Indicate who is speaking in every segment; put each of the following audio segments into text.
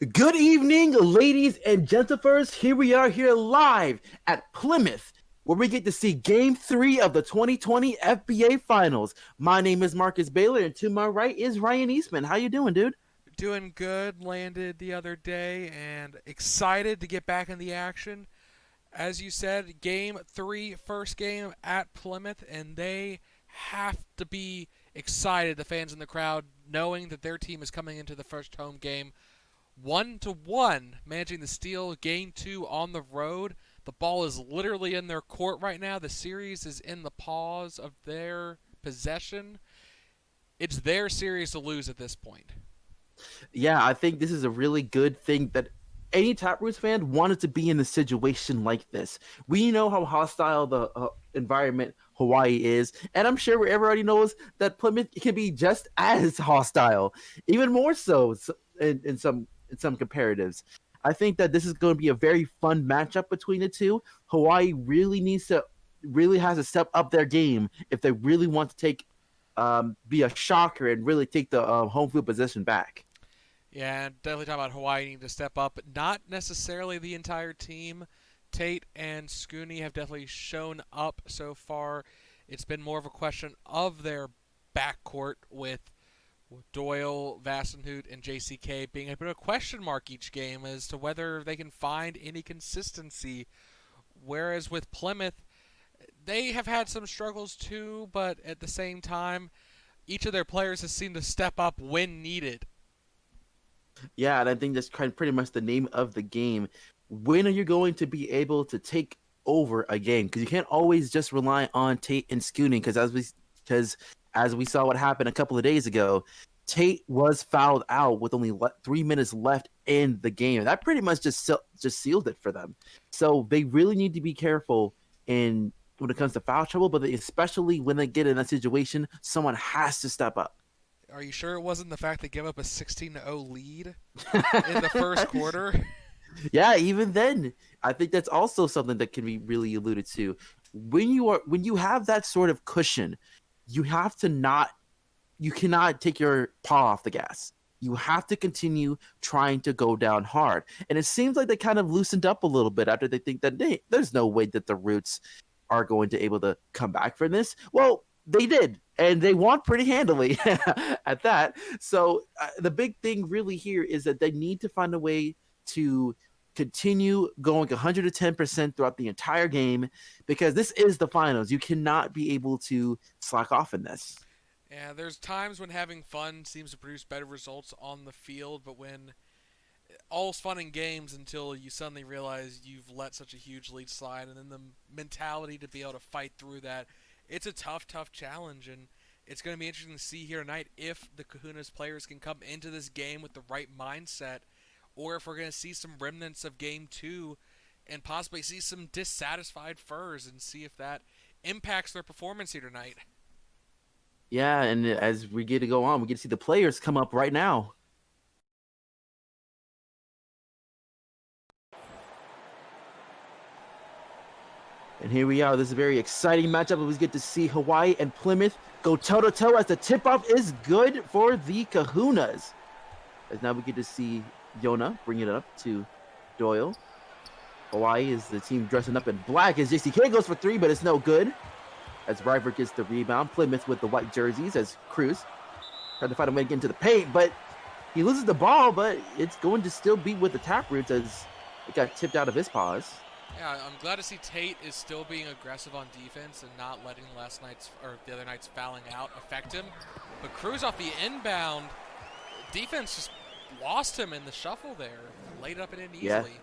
Speaker 1: Good evening, ladies and gentlemen. Here we are here live at Plymouth, where we get to see Game 3 of the 2020 FBA Finals. My name is Marcus Baylor, and to my right is Ryan Eastman. How you doing, dude?
Speaker 2: Doing good. Landed the other day and excited to get back in the action. As you said, game three, first game at Plymouth, and they have to be excited, the fans in the crowd, knowing that their team is coming into the first home game 1-1, managing to steal game two on the road. The ball is literally in their court right now. The series is in the paws of their possession. It's their series to lose at this point.
Speaker 1: Yeah, I think this is a really good thing that any Taproots fan wanted to be in a situation like this. We know how hostile the environment Hawaii is, and I'm sure everybody knows that Plymouth can be just as hostile, even more so in some comparatives. I think that this is going to be a very fun matchup between the two. Hawaii really has to step up their game if they really want to be a shocker and really take the home field position back.
Speaker 2: Yeah, and definitely talking about Hawaii needing to step up. Not necessarily the entire team. Tate and Scooney have definitely shown up so far. It's been more of a question of their backcourt with Doyle, Vassenhout, and JCK being a bit of a question mark each game as to whether they can find any consistency. Whereas with Plymouth, they have had some struggles too, but at the same time, each of their players has seemed to step up when needed.
Speaker 1: Yeah, and I think that's pretty much the name of the game. When are you going to be able to take over a game? Because you can't always just rely on Tate and Scooning. Because as we saw what happened a couple of days ago, Tate was fouled out with only 3 minutes left in the game. That pretty much just sealed it for them. So they really need to be careful in when it comes to foul trouble, but especially when they get in a situation, someone has to step up.
Speaker 2: Are you sure it wasn't the fact they gave up a 16-0 lead in the first quarter?
Speaker 1: Yeah, even then, I think that's also something that can be really alluded to. When you have that sort of cushion, you have to not you cannot take your paw off the gas. You have to continue trying to go down hard. And it seems like they kind of loosened up a little bit after they think that there's no way that the Roots are going to able to come back from this. Well, they did, and they won pretty handily at that. So the big thing really here is that they need to find a way to continue going 110% throughout the entire game because this is the finals. You cannot be able to slack off in this.
Speaker 2: Yeah, there's times when having fun seems to produce better results on the field, but when all's fun and games until you suddenly realize you've let such a huge lead slide, and then the mentality to be able to fight through that, it's a tough, tough challenge, and it's going to be interesting to see here tonight if the Kahunas players can come into this game with the right mindset, or if we're going to see some remnants of Game 2 and possibly see some dissatisfied Furs and see if that impacts their performance here tonight.
Speaker 1: Yeah, and as we get to go on, we get to see the players come up right now. And here we are. This is a very exciting matchup. We get to see Hawaii and Plymouth go toe-to-toe as the tip-off is good for the Kahunas. As now we get to see Yona bring it up to Doyle. Hawaii is the team dressing up in black as JCK goes for three, but it's no good. As River gets the rebound. Plymouth with the white jerseys as Cruz trying to find a way to get into the paint, but he loses the ball, but it's going to still be with the Taproots as it got tipped out of his paws.
Speaker 2: Yeah, I'm glad to see Tate is still being aggressive on defense and not letting the other night's fouling out affect him. But Cruz off the inbound, defense just lost him in the shuffle there, laid it up and in easily.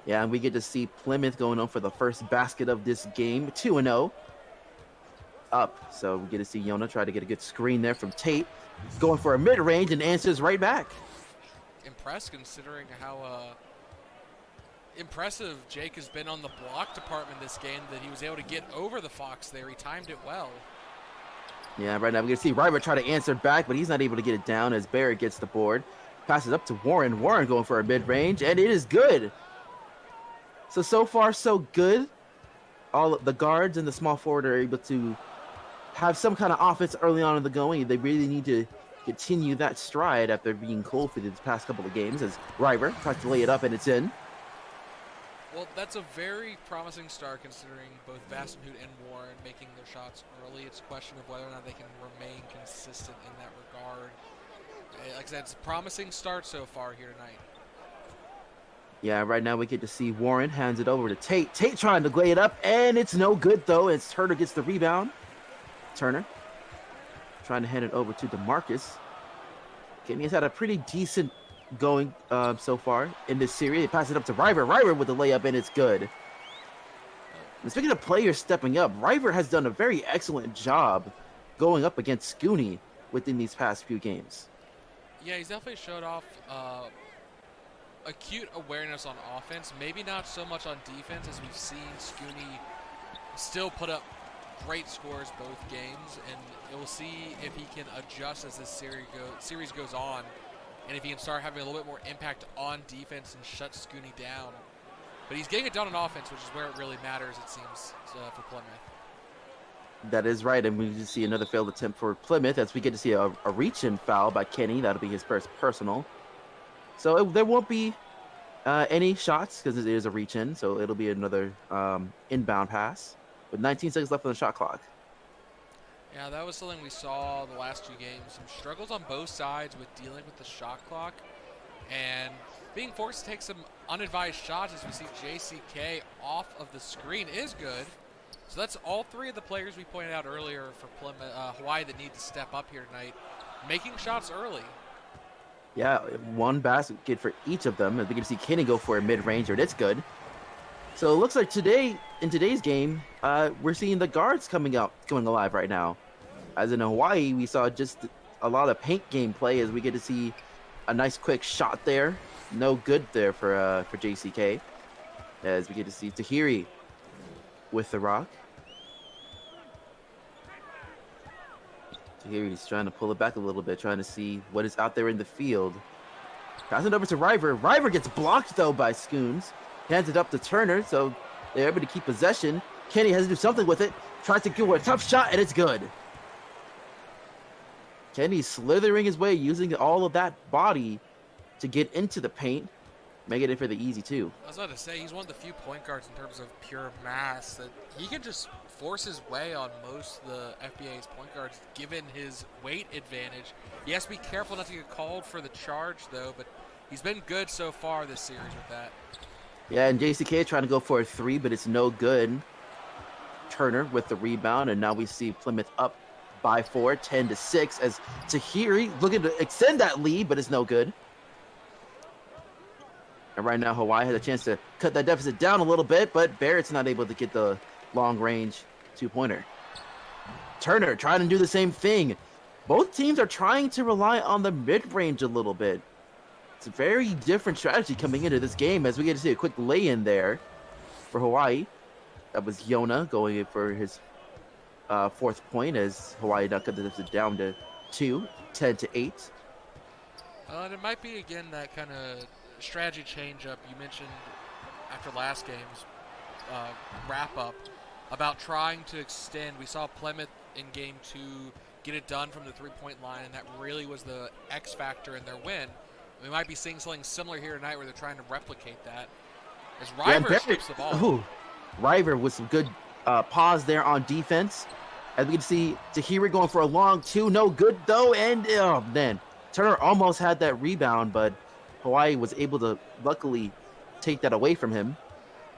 Speaker 1: Yeah, and we get to see Plymouth going on for the first basket of this game, 2-0. Up. So we get to see Yona try to get a good screen there from Tate. He's going for a mid-range and answers right back.
Speaker 2: Impressed considering how impressive Jake has been on the block department this game that he was able to get over the Fox there. He timed it well.
Speaker 1: Yeah, right now we get to see River try to answer back, but he's not able to get it down as Barrett gets the board. Passes up to Warren. Warren going for a mid-range, and it is good. So far, so good. All the guards and the small forward are able to have some kind of offense early on in the going. They really need to continue that stride after being cold for these past couple of games as River tries to lay it up and it's in.
Speaker 2: Well, that's a very promising start considering both Vastenhoot and Warren making their shots early. It's a question of whether or not they can remain consistent in that regard. Like I said, it's a promising start so far here tonight.
Speaker 1: Yeah, right now we get to see Warren hands it over to Tate. Tate trying to lay it up, and it's no good, though, as Turner gets the rebound. Turner trying to hand it over to DeMarcus. Kenny has had a pretty decent going so far in this series. They pass it up to River. River with the layup, and it's good. And speaking of players stepping up, River has done a very excellent job going up against Scooney within these past few games.
Speaker 2: Yeah, he's definitely showed off acute awareness on offense. Maybe not so much on defense, as we've seen Scooney still put up great scores both games, and we'll see if he can adjust as this series goes on, and if he can start having a little bit more impact on defense and shut Scooney down. But he's getting it done on offense, which is where it really matters, it seems, for Plymouth.
Speaker 1: That is right, and we just see another failed attempt for Plymouth as we get to see a reach-in foul by Kenny. That'll be his first personal. So there won't be any shots because it is a reach-in, so it'll be another inbound pass with 19 seconds left on the shot clock.
Speaker 2: Yeah, that was something we saw the last two games. Some struggles on both sides with dealing with the shot clock and being forced to take some unadvised shots as we see JCK off of the screen is good. So that's all three of the players we pointed out earlier for Plymouth, Hawaii that need to step up here tonight, making shots early.
Speaker 1: Yeah, one basket for each of them. As we can see Kenny go for a mid-ranger, and it's good. So it looks like in today's game, we're seeing the guards coming alive right now. As in Hawaii, we saw just a lot of paint game play as we get to see a nice quick shot there. No good there for JCK. As we get to see Tahiri with the rock. Tahiri's trying to pull it back a little bit, trying to see what is out there in the field. Pass it over to River. River gets blocked, though, by Scoons. Hands it up to Turner, so they're able to keep possession. Kenny has to do something with it. Tries to go a tough shot, and it's good. Kenny slithering his way, using all of that body to get into the paint. Making it for the easy, too.
Speaker 2: I was about to say, he's one of the few point guards in terms of pure mass that he can just force his way on most of the FBA's point guards, given his weight advantage. He has to be careful not to get called for the charge, though, but he's been good so far this series with that.
Speaker 1: Yeah, and JCK trying to go for a three, but it's no good. Turner with the rebound, and now we see Plymouth up by 4, 10-6, as Tahiri looking to extend that lead, but it's no good. And right now, Hawaii has a chance to cut that deficit down a little bit, but Barrett's not able to get the long-range two-pointer. Turner trying to do the same thing. Both teams are trying to rely on the mid-range a little bit. It's a very different strategy coming into this game as we get to see a quick lay-in there for Hawaii. That was Yona going in for his fourth point as Hawaii now cut the deficit down to 2, 10-8.
Speaker 2: And it might be, again, that kind of strategy change-up you mentioned after last game's wrap-up about trying to extend. We saw Plymouth in Game 2 get it done from the three-point line, and that really was the X factor in their win. We might be seeing something similar here tonight where they're trying to replicate that. As River strips the ball.
Speaker 1: Ooh, River with some good pause there on defense. As we can see, Tahiri going for a long two. No good, though. And, oh, man. Turner almost had that rebound, but Hawaii was able to, luckily, take that away from him.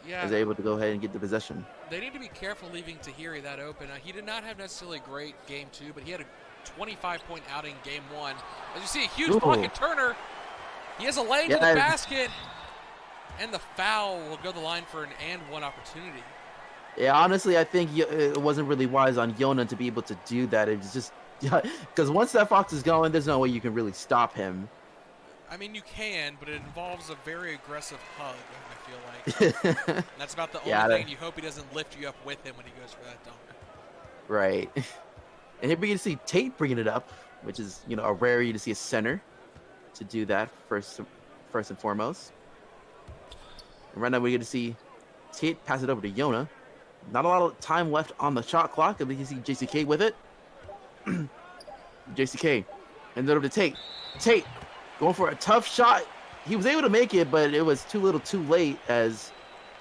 Speaker 2: Yeah.
Speaker 1: Was able to go ahead and get the possession.
Speaker 2: They need to be careful leaving Tahiri that open. He did not have necessarily a great Game 2, but he had a 25-point outing Game 1. As you see, a huge block at Turner. He has a lane to the basket, and the foul will go to the line for an and-one opportunity.
Speaker 1: Yeah, honestly, I think it wasn't really wise on Yona to be able to do that. It was just because once that fox is going, there's no way you can really stop him.
Speaker 2: I mean, you can, but it involves a very aggressive hug, I feel like. And that's about the only thing. You hope he doesn't lift you up with him when he goes for that dunk. Right.
Speaker 1: And here we can see Tate bringing it up, which is, a rarity to see a center to do that first and foremost. And right now we get to see Tate pass it over to Yona. Not a lot of time left on the shot clock. And we can see JCK with it. JCK And then over to Tate. Tate going for a tough shot. He was able to make it, but it was too little too late as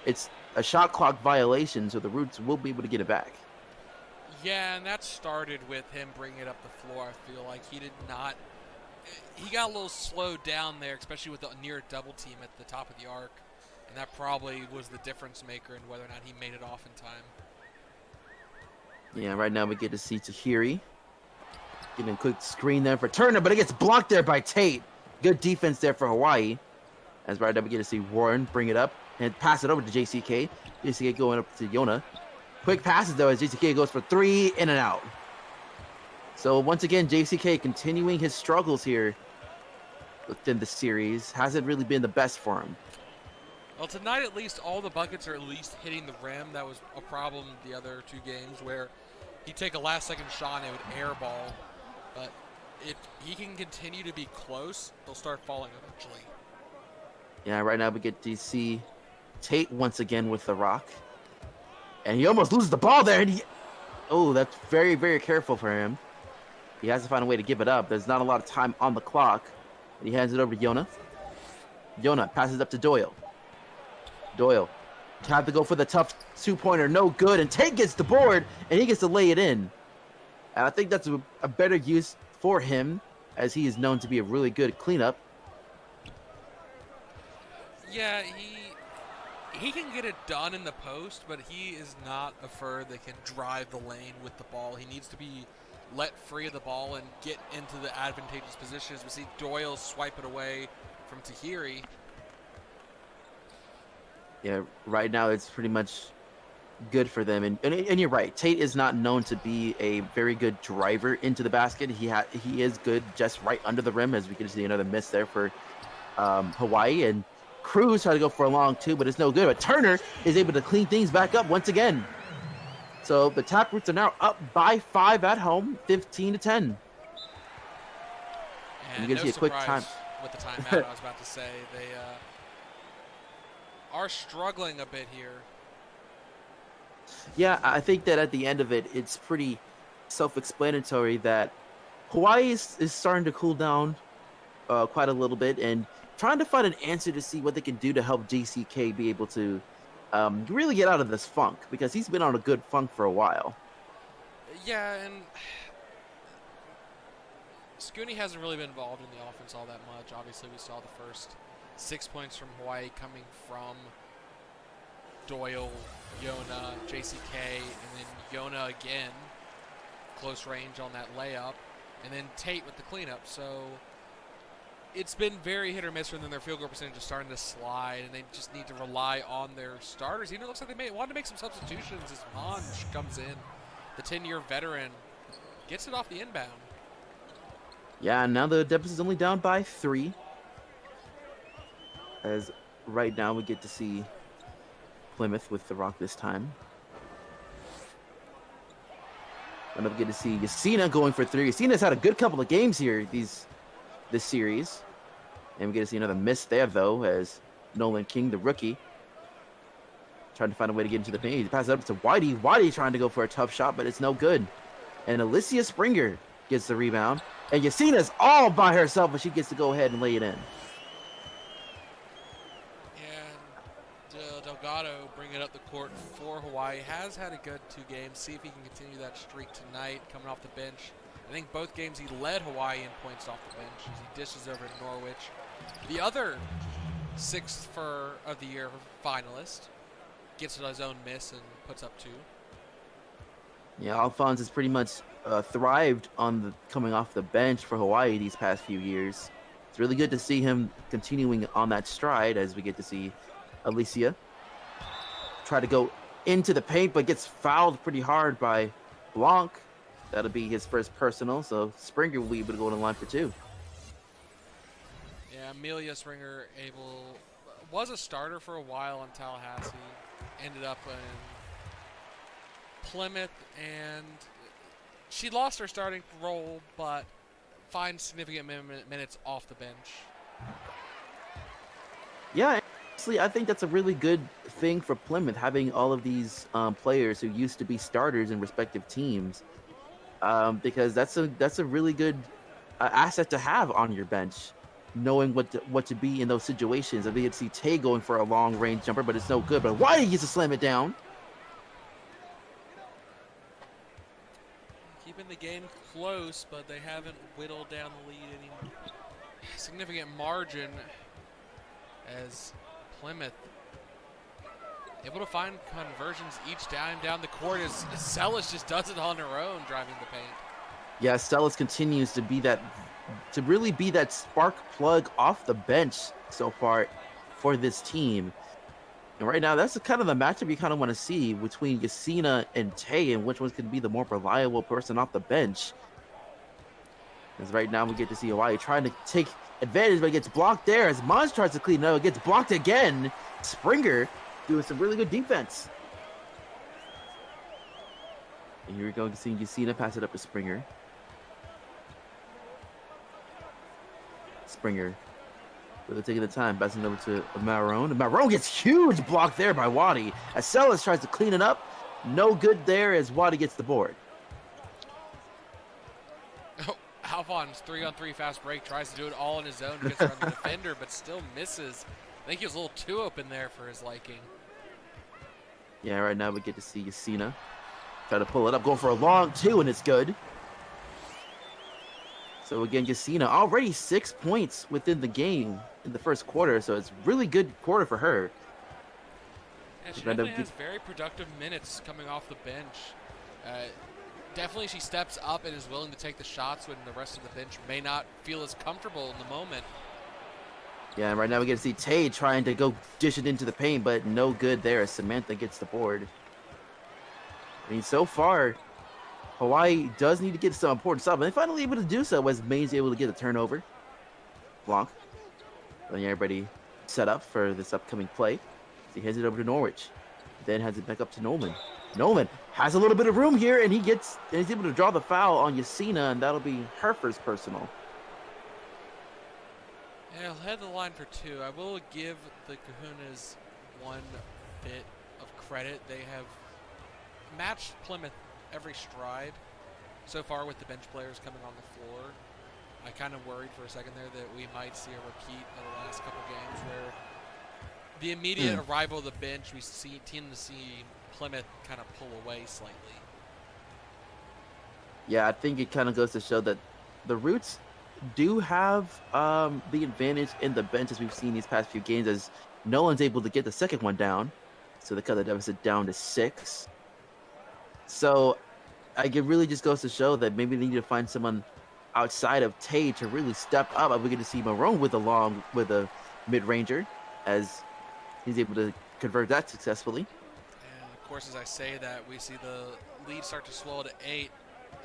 Speaker 1: it's a shot clock violation, so the Roots will be able to get it back.
Speaker 2: Yeah, and that started with him bringing it up the floor. I feel like he did not. He got a little slowed down there, especially with the near double team at the top of the arc. And that probably was the difference maker in whether or not he made it off in time.
Speaker 1: Yeah, right now we get to see Tahiri getting a quick screen there for Turner, but it gets blocked there by Tate. Good defense there for Hawaii. As right now we get to see Warren bring it up and pass it over to JCK. JCK going up to Yona. Quick passes though as JCK goes for 3 in and out. So once again, JCK continuing his struggles here within the series. Hasn't really been the best for him.
Speaker 2: Well, tonight at least all the buckets are at least hitting the rim. That was a problem the other 2 games where he'd take a last-second shot and it would airball. But if he can continue to be close, they'll start falling eventually.
Speaker 1: Yeah, right now we get to see Tate once again with the rock. And he almost loses the ball there. And oh, that's very, very careful for him. He has to find a way to give it up. There's not a lot of time on the clock. And he hands it over to Yona. Yona passes up to Doyle. Doyle have to go for the tough 2-pointer. No good. And Tate gets the board, and he gets to lay it in. And I think that's a better use for him, as he is known to be a really good cleanup.
Speaker 2: Yeah, he can get it done in the post, but he is not a forward that can drive the lane with the ball. He needs to be let free of the ball and get into the advantageous positions. We see Doyle swipe it away from Tahiri.
Speaker 1: Yeah, right now it's pretty much good for them. And you're right. Tate is not known to be a very good driver into the basket. He is good just right under the rim, as we can see another miss there for Hawaii. And Cruz tried to go for a long 2, but it's no good. But Turner is able to clean things back up once again. So the Taproots are now up by 5 at home, 15-10.
Speaker 2: And
Speaker 1: you
Speaker 2: no
Speaker 1: see a quick time
Speaker 2: with the timeout. I was about to say they are struggling a bit here.
Speaker 1: Yeah, I think that at the end of it, it's pretty self-explanatory that Hawaii is starting to cool down quite a little bit and trying to find an answer to see what they can do to help JCK be able to really get out of this funk, because he's been on a good funk for a while.
Speaker 2: Yeah, and Scooney hasn't really been involved in the offense all that much. Obviously, we saw the first 6 points from Hawaii coming from Doyle, Yona, JCK, and then Yona again, close range on that layup, and then Tate with the cleanup. So it's been very hit or miss for them. Their field goal percentage is starting to slide, and they just need to rely on their starters. Even it looks like they wanted to make some substitutions as Monge comes in. The 10-year veteran gets it off the inbound.
Speaker 1: Yeah, and now the deficit is only down by 3. As right now we get to see Plymouth with the rock this time. And we get to see Yasina going for 3. Yasina's had a good couple of games here this series. And we get to see another miss there, though, as Nolan King, the rookie, trying to find a way to get into the paint. He passes it up to Whitey. Whitey trying to go for a tough shot, but it's no good. And Alicia Springer gets the rebound. And Yasina's all by herself, but she gets to go ahead and lay it in.
Speaker 2: And Delgado bringing it up the court for Hawaii. Has had a good 2 games. See if he can continue that streak tonight, coming off the bench. I think both games he led Hawaii in points off the bench as he dishes over to Norwich. The other 6th of the year finalist gets his own miss and puts up 2.
Speaker 1: Yeah, Alphonse has pretty much thrived on coming off the bench for Hawaii these past few years. It's really good to see him continuing on that stride, as we get to see Alicia try to go into the paint, but gets fouled pretty hard by Blanc. That'll be his first personal, so Springer will be able to go to the line for 2.
Speaker 2: Yeah, Amelia Springer was a starter for a while in Tallahassee. Ended up in Plymouth, and she lost her starting role, but finds significant minutes off the bench.
Speaker 1: Yeah, honestly, I think that's a really good thing for Plymouth, having all of these players who used to be starters in respective teams, because that's a really good asset to have on your bench, knowing what to be in those situations. I think you'd see Tay going for a long range jumper, but it's no good. But why he gets to slam it down?
Speaker 2: Keeping the game close, but they haven't whittled down the lead any significant margin as Plymouth able to find conversions each time down the court as Celis just does it on her own, driving the paint.
Speaker 1: Yeah, Celis continues to really be that spark plug off the bench so far for this team. And right now, that's kind of the matchup you kind of want to see between Yasina and Tay, and which one's going to be the more reliable person off the bench. Because right now we get to see Hawaii trying to take advantage, but it gets blocked there as Mons tries to clean it up. It gets blocked again. Springer doing some really good defense. And here we go, seeing Yasina pass it up to Springer. Springer really taking the time, passing it over to Marone. Marone gets huge block there by Wadi. As Celis tries to clean it up. No good there as Wadi gets the board.
Speaker 2: Oh, Alphonse, 3-on-3 fast break, tries to do it all on his own, gets around the defender, but still misses. I think he was a little too open there for his liking.
Speaker 1: Yeah, right now we get to see Yasina try to pull it up, going for a long two, and it's good. So again, Yasina already 6 points within the game in the first quarter, so it's really good quarter for her.
Speaker 2: Yeah, she definitely has very productive minutes coming off the bench. Definitely she steps up and is willing to take the shots when the rest of the bench may not feel as comfortable in the moment.
Speaker 1: Yeah, and right now we get to see Tay trying to go dish it into the paint, but no good there as Samantha gets the board. I mean, so far, Hawaii does need to get some important stuff, and they're finally able to do so as Maine's able to get a turnover. Blanc. Letting everybody set up for this upcoming play. So he hands it over to Norwich. Then hands it back up to Nolan. Nolan has a little bit of room here, and he's able to draw the foul on Yasina, and that'll be her first personal.
Speaker 2: Yeah, I'll head the line for two. I will give the Kahunas one bit of credit. They have matched Plymouth every stride so far with the bench players coming on the floor. I kind of worried for a second there that we might see a repeat of the last couple games where the immediate arrival of the bench, we tend to see Plymouth kind of pull away slightly.
Speaker 1: Yeah, I think it kind of goes to show that the Roots do have the advantage in the bench as we've seen these past few games, as no one's able to get the second one down. So they cut the deficit down to 6. So it really just goes to show that maybe they need to find someone outside of Tay to really step up. We're going to see Marone with a mid-ranger as he's able to convert that successfully.
Speaker 2: And of course, as I say that, we see the lead start to swell to 8.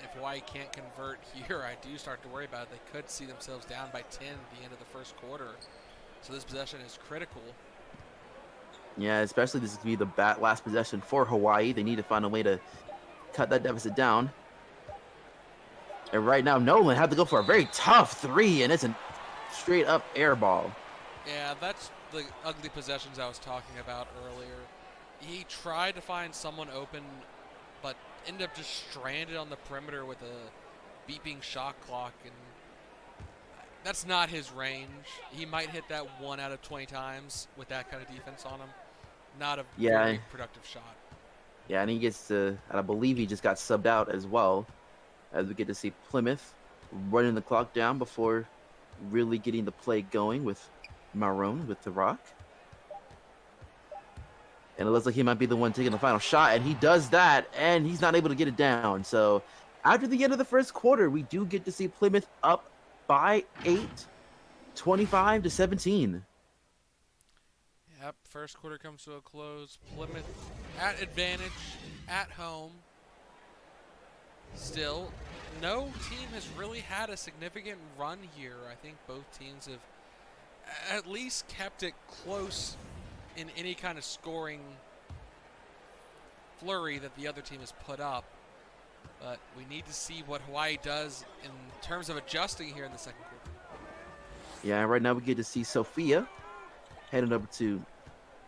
Speaker 2: If Hawaii can't convert here, I do start to worry about it. They could see themselves down by 10 at the end of the first quarter. So this possession is critical.
Speaker 1: Yeah, especially this is going to be the last possession for Hawaii. They need to find a way to cut that deficit down. And right now, Nolan had to go for a very tough 3, and it's a straight-up air ball.
Speaker 2: Yeah, that's the ugly possessions I was talking about earlier. He tried to find someone open, but ended up just stranded on the perimeter with a beeping shot clock, and that's not his range. He might hit that 1 out of 20 times with that kind of defense on him. Not a very productive shot.
Speaker 1: Yeah, and he gets to, and I believe he just got subbed out as well, as we get to see Plymouth running the clock down before really getting the play going with Marone with the rock. And it looks like he might be the one taking the final shot, and he does that, and he's not able to get it down. So after the end of the first quarter, we do get to see Plymouth up by 8, 25-17.
Speaker 2: Yep, first quarter comes to a close. Plymouth at advantage, at home. Still, no team has really had a significant run here. I think both teams have at least kept it close in any kind of scoring flurry that the other team has put up. But we need to see what Hawaii does in terms of adjusting here in the second quarter.
Speaker 1: Yeah, right now we get to see Sophia heading over to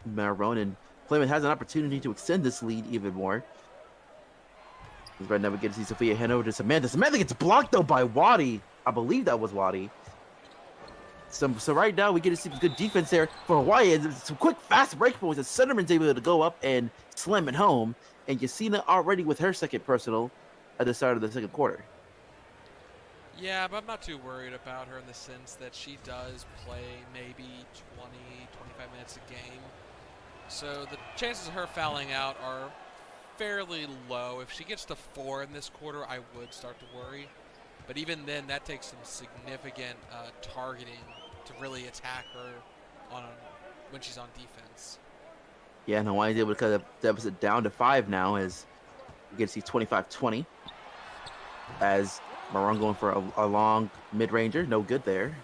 Speaker 1: Marone, and Plymouth has an opportunity to extend this lead even more. Right now we get to see Sophia head over to Samantha. Samantha gets blocked though by Wadi. I believe that was Wadi. So right now we get to see good defense there for Hawaii. It's some quick, fast break points. And Sunderman's able to go up and slam it home. And Yasina already with her second personal at the start of the second quarter.
Speaker 2: Yeah, but I'm not too worried about her in the sense that she does play maybe 20, 25 minutes a game. So the chances of her fouling out are fairly low. If she gets to 4 in this quarter, I would start to worry. But even then, that takes some significant targeting to really attack her when she's on defense.
Speaker 1: Yeah, and Hawaii's able to cut the deficit down to 5 now as you get to see 25-20. As Maroon going for a long mid-ranger. No good there.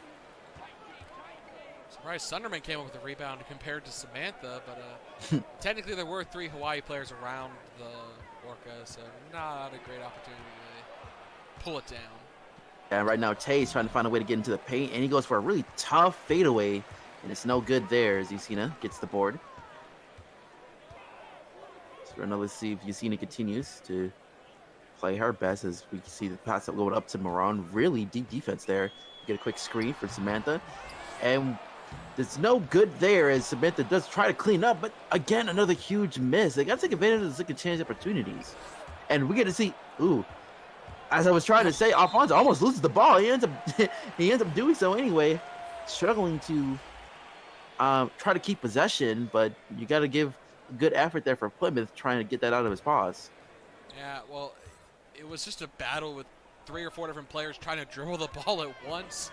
Speaker 2: Surprised Sunderman came up with a rebound compared to Samantha, but technically there were 3 Hawaii players around the Orca, so not a great opportunity to pull it down.
Speaker 1: And right now Tay's trying to find a way to get into the paint, and he goes for a really tough fadeaway, and it's no good there as Yasina gets the board. So right now let's see if Yasina continues to play her best as we can see the pass going up to Moran. Really deep defense there. Get a quick screen for Samantha. And there's no good there as Samantha does try to clean up, but again, another huge miss. They got to take advantage of the second chance opportunities. And we get to see, as I was trying to say, Alfonso almost loses the ball. He ends up doing so anyway, struggling to try to keep possession, but you got to give a good effort there for Plymouth trying to get that out of his paws.
Speaker 2: Yeah, well, it was just a battle with 3 or 4 different players trying to dribble the ball at once.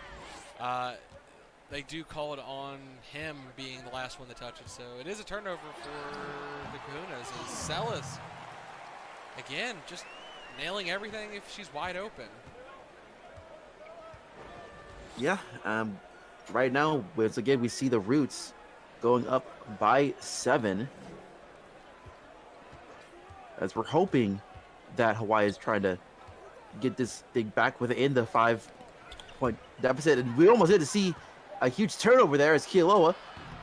Speaker 2: They do call it on him being the last one to touch it, so it is a turnover for the Kahunas. As Celis, again, just nailing everything if she's wide open.
Speaker 1: Yeah, right now, once again, we see the Roots going up by 7. As we're hoping that Hawaii is trying to get this thing back within the 5-point deficit. And we almost had to see a huge turnover there as Kealoha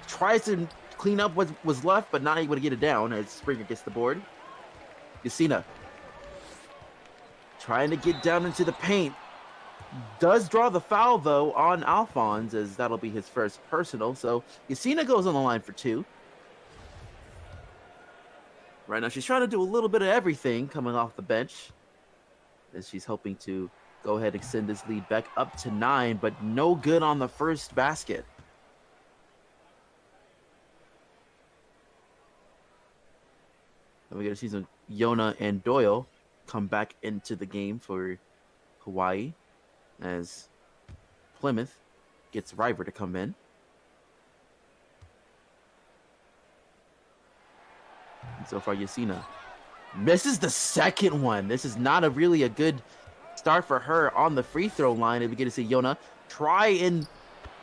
Speaker 1: tries to clean up what was left, but not able to get it down as Springer gets the board. Yasina trying to get down into the paint. Does draw the foul, though, on Alphonse, as that'll be his first personal. So Yasina goes on the line for 2. Right now, she's trying to do a little bit of everything coming off the bench, as she's hoping to go ahead and extend this lead back up to 9, but no good on the first basket. And we're going to see some Yona and Doyle come back into the game for Hawaii, as Plymouth gets River to come in. And so far, Yasina misses the second one. This is not really a good start for her on the free throw line. And we get to see Yona try and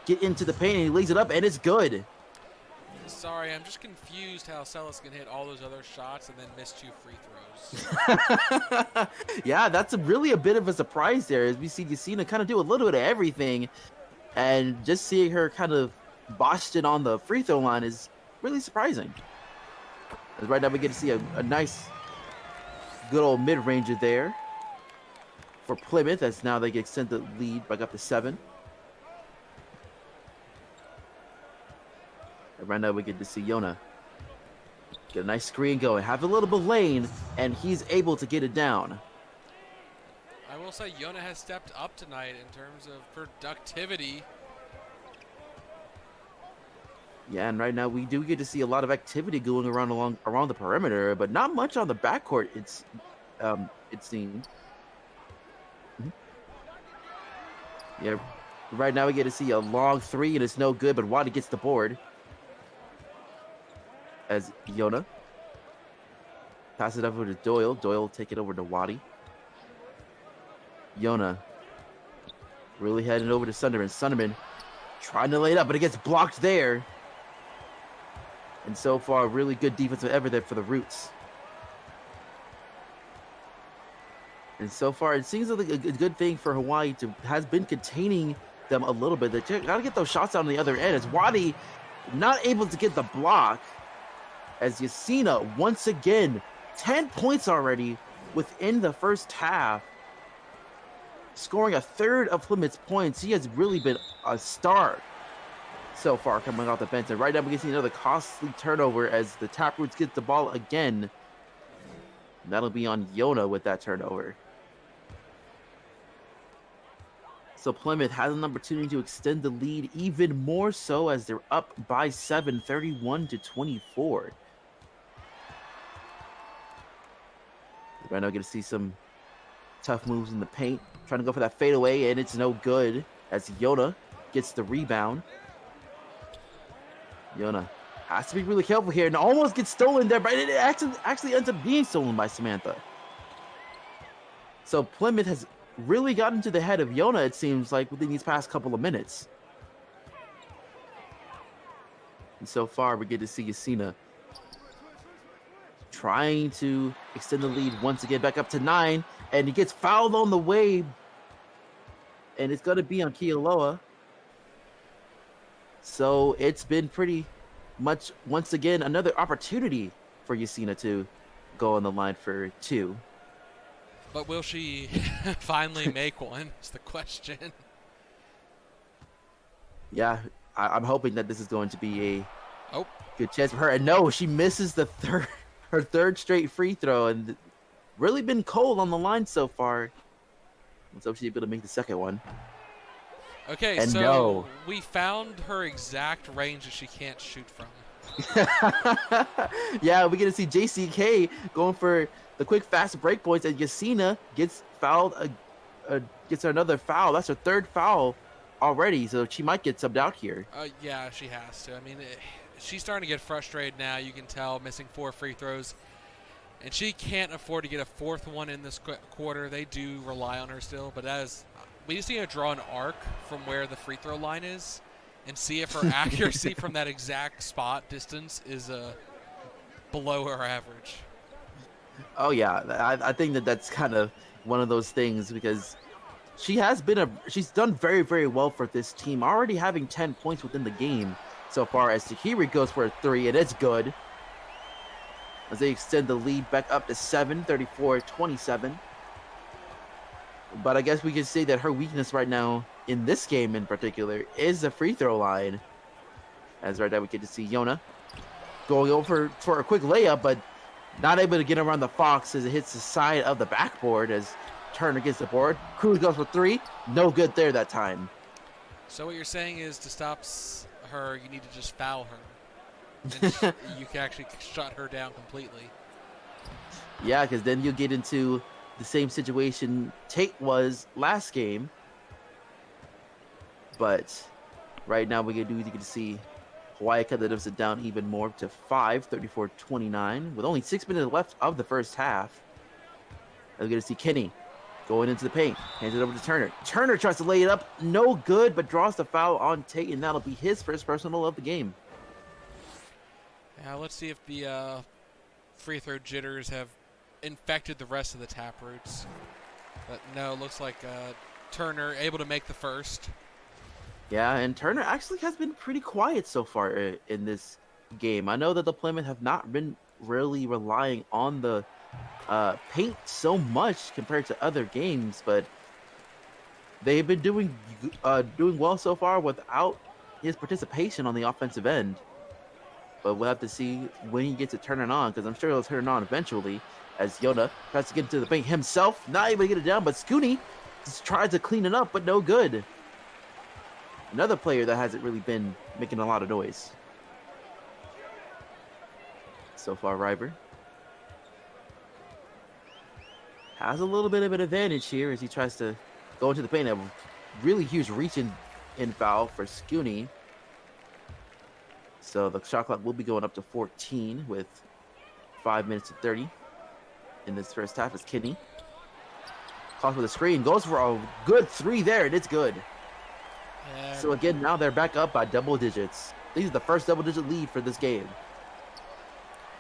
Speaker 1: get into the paint, and he lays it up, and it's good.
Speaker 2: Sorry, I'm just confused how Celis can hit all those other shots and then miss 2 free throws.
Speaker 1: Yeah, that's really a bit of a surprise there, as we see Yasina kind of do a little bit of everything, and just seeing her kind of botched it on the free throw line is really surprising. As right now we get to see a nice, good old mid-ranger there for Plymouth, as now they extend the lead back up to 7. And right now we get to see Yona get a nice screen going, have a little bit of lane, and he's able to get it down.
Speaker 2: I will say Yona has stepped up tonight in terms of productivity.
Speaker 1: Yeah, and right now we do get to see a lot of activity going around the perimeter, but not much on the backcourt. It seems. Yeah, right now we get to see a long 3, and it's no good, but Wadi gets the board. As Yona passes it over to Doyle. Doyle will take it over to Wadi. Yona really heading over to Sunderman. Sunderman trying to lay it up, but it gets blocked there. And so far, really good defensive effort there for the Roots. And so far, it seems like a good thing for Hawaii has been containing them a little bit. They got to get those shots out on the other end. As Wadi not able to get the block, as Yasina once again 10 points already within the first half. scoring a third of Plymouth's points. He has really been a star so far coming off the bench. And right now we can see another costly turnover as the Taproots get the ball again. And that'll be on Yona with that turnover. So Plymouth has an opportunity to extend the lead even more so as they're up by 7, 31-24. Right now, we're going to see some tough moves in the paint. Trying to go for that fadeaway, and it's no good as Yona gets the rebound. Yona has to be really careful here and almost gets stolen there, but it actually ends up being stolen by Samantha. So Plymouth has really gotten to the head of Yona, it seems like, within these past couple of minutes. And so far, we get to see Yasina trying to extend the lead once again back up to 9, and he gets fouled on the way, and it's going to be on Kealoha. So it's been pretty much, once again, another opportunity for Yasina to go on the line for 2.
Speaker 2: But will she finally make one is the question.
Speaker 1: Yeah, I'm hoping that this is going to be a good chance for her. And no, she misses her third straight free throw, and really been cold on the line so far. Let's hope she's able to make the second one.
Speaker 2: Okay,
Speaker 1: and
Speaker 2: so
Speaker 1: no.
Speaker 2: We found her exact range that she can't shoot from.
Speaker 1: Yeah, we get to see JCK going for the quick, fast break points, and Yasina gets fouled, gets another foul. That's her third foul already, so she might get subbed out here.
Speaker 2: Yeah, she has to. I mean, she's starting to get frustrated now. You can tell, missing 4 free throws. And she can't afford to get a fourth one in this quarter. They do rely on her still, but we just need to draw an arc from where the free throw line is and see if her accuracy from that exact spot distance is below her average.
Speaker 1: Oh yeah, I think that's kind of one of those things, because she's done very, very well for this team, already having 10 points within the game so far, as Tahiri goes for a 3, and it's good as they extend the lead back up to 7, 34-27. But I guess we can say that her weakness right now in this game in particular is the free throw line, as right now we get to see Yona going over for a quick layup, but not able to get around the Fox as it hits the side of the backboard as Turner gets the board. Cruz goes for 3. No good there that time.
Speaker 2: So what you're saying is, to stop her, you need to just foul her. And you can actually shut her down completely.
Speaker 1: Yeah, because then you'll get into the same situation Tate was last game. But right now we get to see Hawaii cut the deficit down even more to 5, 34-29, with only 6 minutes left of the first half. We're going to see Kenny going into the paint, hands it over to Turner. Turner tries to lay it up, no good, but draws the foul on Tate, and that'll be his first personal of the game.
Speaker 2: Now let's see if the free throw jitters have infected the rest of the Taproots. But no, it looks like Turner able to make the first.
Speaker 1: Yeah, and Turner actually has been pretty quiet so far in this game. I know that the Plymouth have not been really relying on the paint so much compared to other games, but they've been doing well so far without his participation on the offensive end. But we'll have to see when he gets to turn it on, because I'm sure he'll turn it on eventually, as Yona tries to get into the paint himself. Not able to get it down, but Scooney just tries to clean it up, but no good. Another player that hasn't really been making a lot of noise so far. Ryber has a little bit of an advantage here as he tries to go into the paint. A really huge reach in foul for Scooney. So the shot clock will be going up to 14 with 5 minutes and 30 in this first half as Kenny calls for the screen, goes for a good 3 there, and it's good. So again, now they're back up by double digits. This is the first double-digit lead for this game.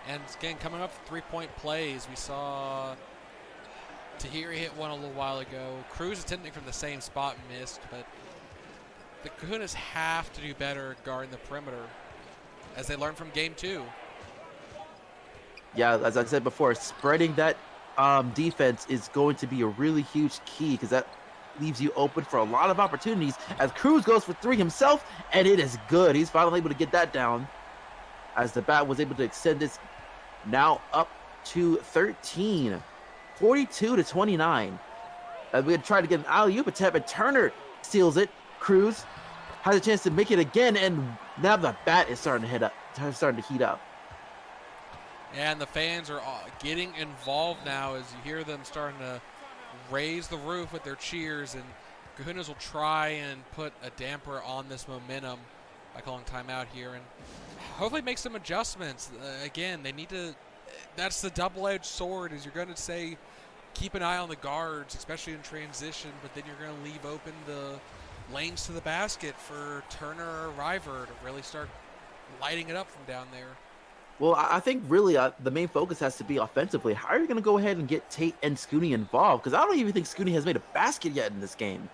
Speaker 2: And again, coming up with 3-point plays, we saw Tahiri hit one a little while ago. Cruz attempting from the same spot missed, but the Kahunas have to do better guarding the perimeter, as they learned from game 2.
Speaker 1: Yeah, as I said before, spreading that defense is going to be a really huge key, because that leaves you open for a lot of opportunities as Cruz goes for 3 himself, and it is good. He's finally able to get that down as the bat was able to extend this now up to 13, 42-29. As we're going to try to get an alley-oop attempt, and Turner steals it. Cruz has a chance to make it again, and now the bat is starting to heat up.
Speaker 2: And the fans are getting involved now as you hear them starting to raise the roof with their cheers, and Kahunas will try and put a damper on this momentum by calling timeout here and hopefully make some adjustments. Again, they need to, that's the double-edged sword, is you're going to say keep an eye on the guards, especially in transition, but then you're going to leave open the lanes to the basket for Turner or River to really start lighting it up from down there.
Speaker 1: Well, I think really the main focus has to be offensively. How are you going to go ahead and get Tate and Scooney involved? Because I don't even think Scooney has made a basket yet in this game.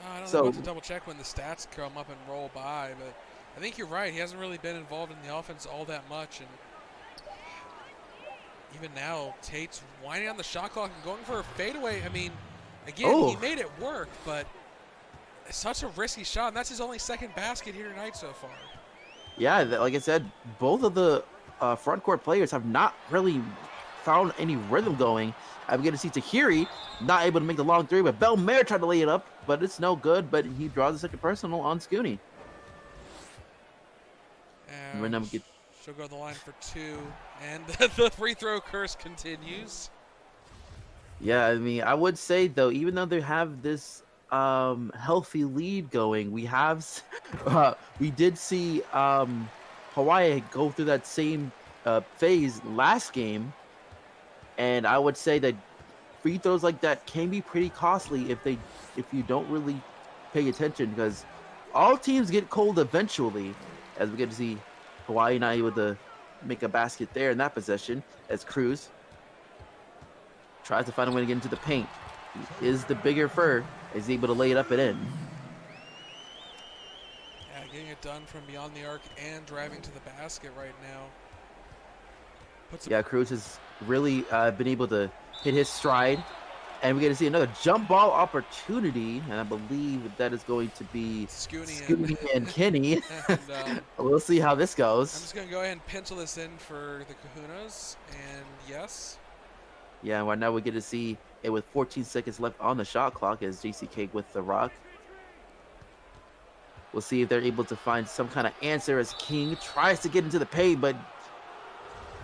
Speaker 2: I don't know what to double check when the stats come up and roll by, but I think you're right. He hasn't really been involved in the offense all that much, and even now, Tate's winding on the shot clock and going for a fadeaway. I mean, again, he made it work, but it's such a risky shot, and that's his only second basket here tonight so far.
Speaker 1: Yeah, like I said, both of the front court players have not really found any rhythm going. I'm going to see Tahiri not able to make the long three, but Belmare tried to lay it up, but it's no good, but he draws a second personal on Scooney.
Speaker 2: And she'll go to the line for 2, and the free throw curse continues.
Speaker 1: Yeah, I mean, I would say, though, even though they have this healthy lead going, we did see Hawaii go through that same phase last game, and I would say that free throws like that can be pretty costly if you don't really pay attention, because all teams get cold eventually, as we get to see Hawaii not able to make a basket there in that possession, as Cruz tries to find a way to get into the paint. He is the bigger fur, is able to lay it up and in.
Speaker 2: Yeah, getting it done from beyond the arc and driving to the basket right now.
Speaker 1: Yeah, Cruz has really been able to hit his stride. And we get to see another jump ball opportunity. And I believe that is going to be Scooney and Kenny. And, we'll see how this goes.
Speaker 2: I'm just going to go ahead and pencil this in for the Kahunas. And yes.
Speaker 1: Yeah, right now we get to see it with 14 seconds left on the shot clock as JCK with the rock. We'll see if they're able to find some kind of answer as King tries to get into the paint, but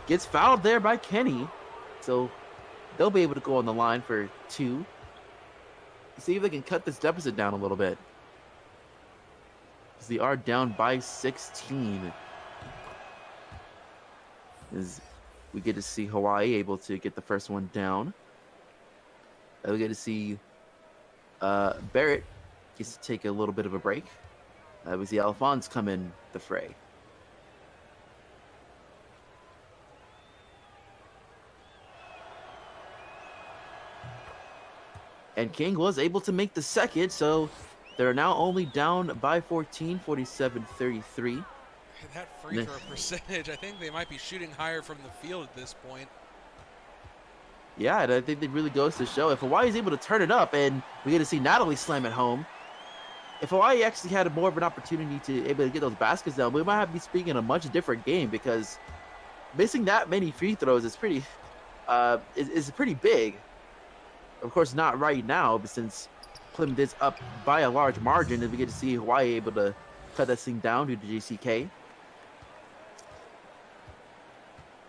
Speaker 1: gets fouled there by Kenny. So they'll be able to go on the line for 2. See if they can cut this deficit down a little bit, because they are down by 16. As we get to see Hawaii able to get the first one down. We get to see Barrett gets to take a little bit of a break. We see Alphonse come in the fray. And King was able to make the second, so they're now only down by 14, 47-33.
Speaker 2: That free throw percentage, I think they might be shooting higher from the field at this point.
Speaker 1: Yeah, and I think it really goes to show if Hawaii is able to turn it up, and we get to see Natalie slam it home. If Hawaii actually had more of an opportunity to able to get those baskets down, we might have to be speaking a much different game, because missing that many free throws is pretty big. Of course, not right now, but since Plymouth is up by a large margin, and we get to see Hawaii able to cut that thing down due to JCK.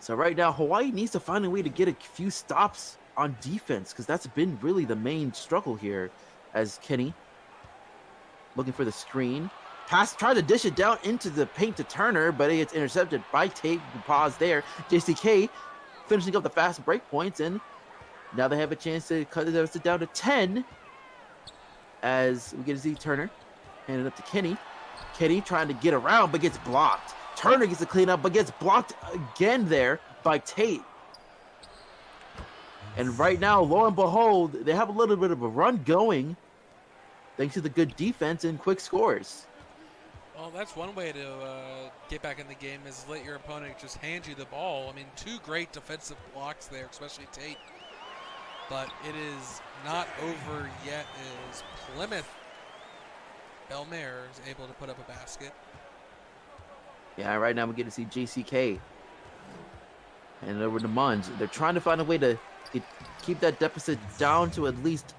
Speaker 1: So right now, Hawaii needs to find a way to get a few stops on defense, because that's been really the main struggle here, as Kenny looking for the screen. Tries to dish it down into the paint to Turner, but it gets intercepted by Tate. Pause there. JCK finishing up the fast break points, and now they have a chance to cut it down to 10, as we get to see Turner hand it up to Kenny. Kenny trying to get around, but gets blocked. Turner gets to clean up, but gets blocked again there by Tate. And right now, lo and behold, they have a little bit of a run going, thanks to the good defense and quick scores.
Speaker 2: Well, that's one way to get back in the game, is let your opponent just hand you the ball. I mean, 2 great defensive blocks there, especially Tate. but it is not over yet as Plymouth Belmare is able to put up a basket.
Speaker 1: Yeah, right now we get to see JCK and over to Munge. They're trying to find a way to keep that deficit down to at least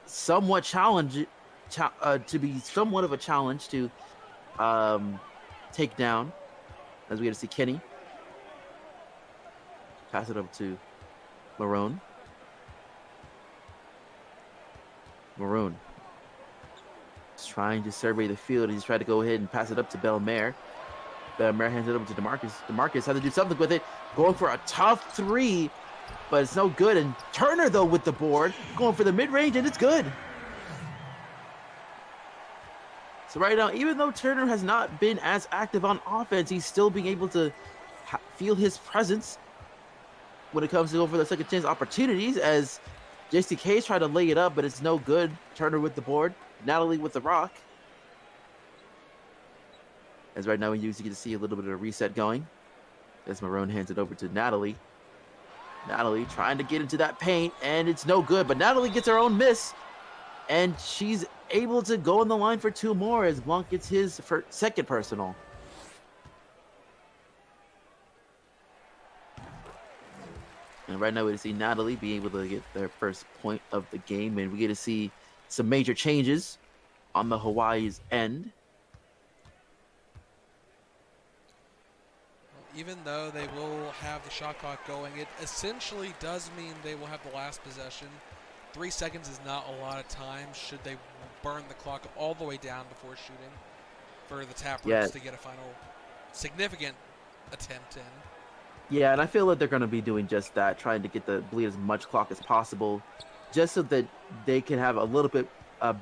Speaker 1: somewhat to be somewhat of a challenge to take down. As we get to see Kenny pass it up to Maroon. Maroon is trying to survey the field. He's trying to go ahead and pass it up to Belmare. Belmare hands it over to DeMarcus. DeMarcus had to do something with it. Going for a tough three, but it's no good. And Turner, though, with the board, going for the mid-range, and it's good. So right now, even though Turner has not been as active on offense, he's still being able to feel his presence when it comes to go for the second chance opportunities, as JCK's trying to lay it up, but it's no good. Turner with the board. Natalie with the rock. As right now we usually get to see a little bit of a reset going. As Marone hands it over to Natalie. Natalie trying to get into that paint, and it's no good. But Natalie gets her own miss, and she's able to go on the line for two more as Blanc gets his second personal. And right now we get to see Natalie be able to get their first point of the game, and we get to see some major changes on the Hawaii's end.
Speaker 2: Even though they will have the shot clock going, it essentially does mean they will have the last possession. 3 seconds is not a lot of time should they burn the clock all the way down before shooting for the Taproots to get a final significant attempt in.
Speaker 1: Yeah, and I feel like they're going to be doing just that, trying to bleed as much clock as possible, just so that they can have a little bit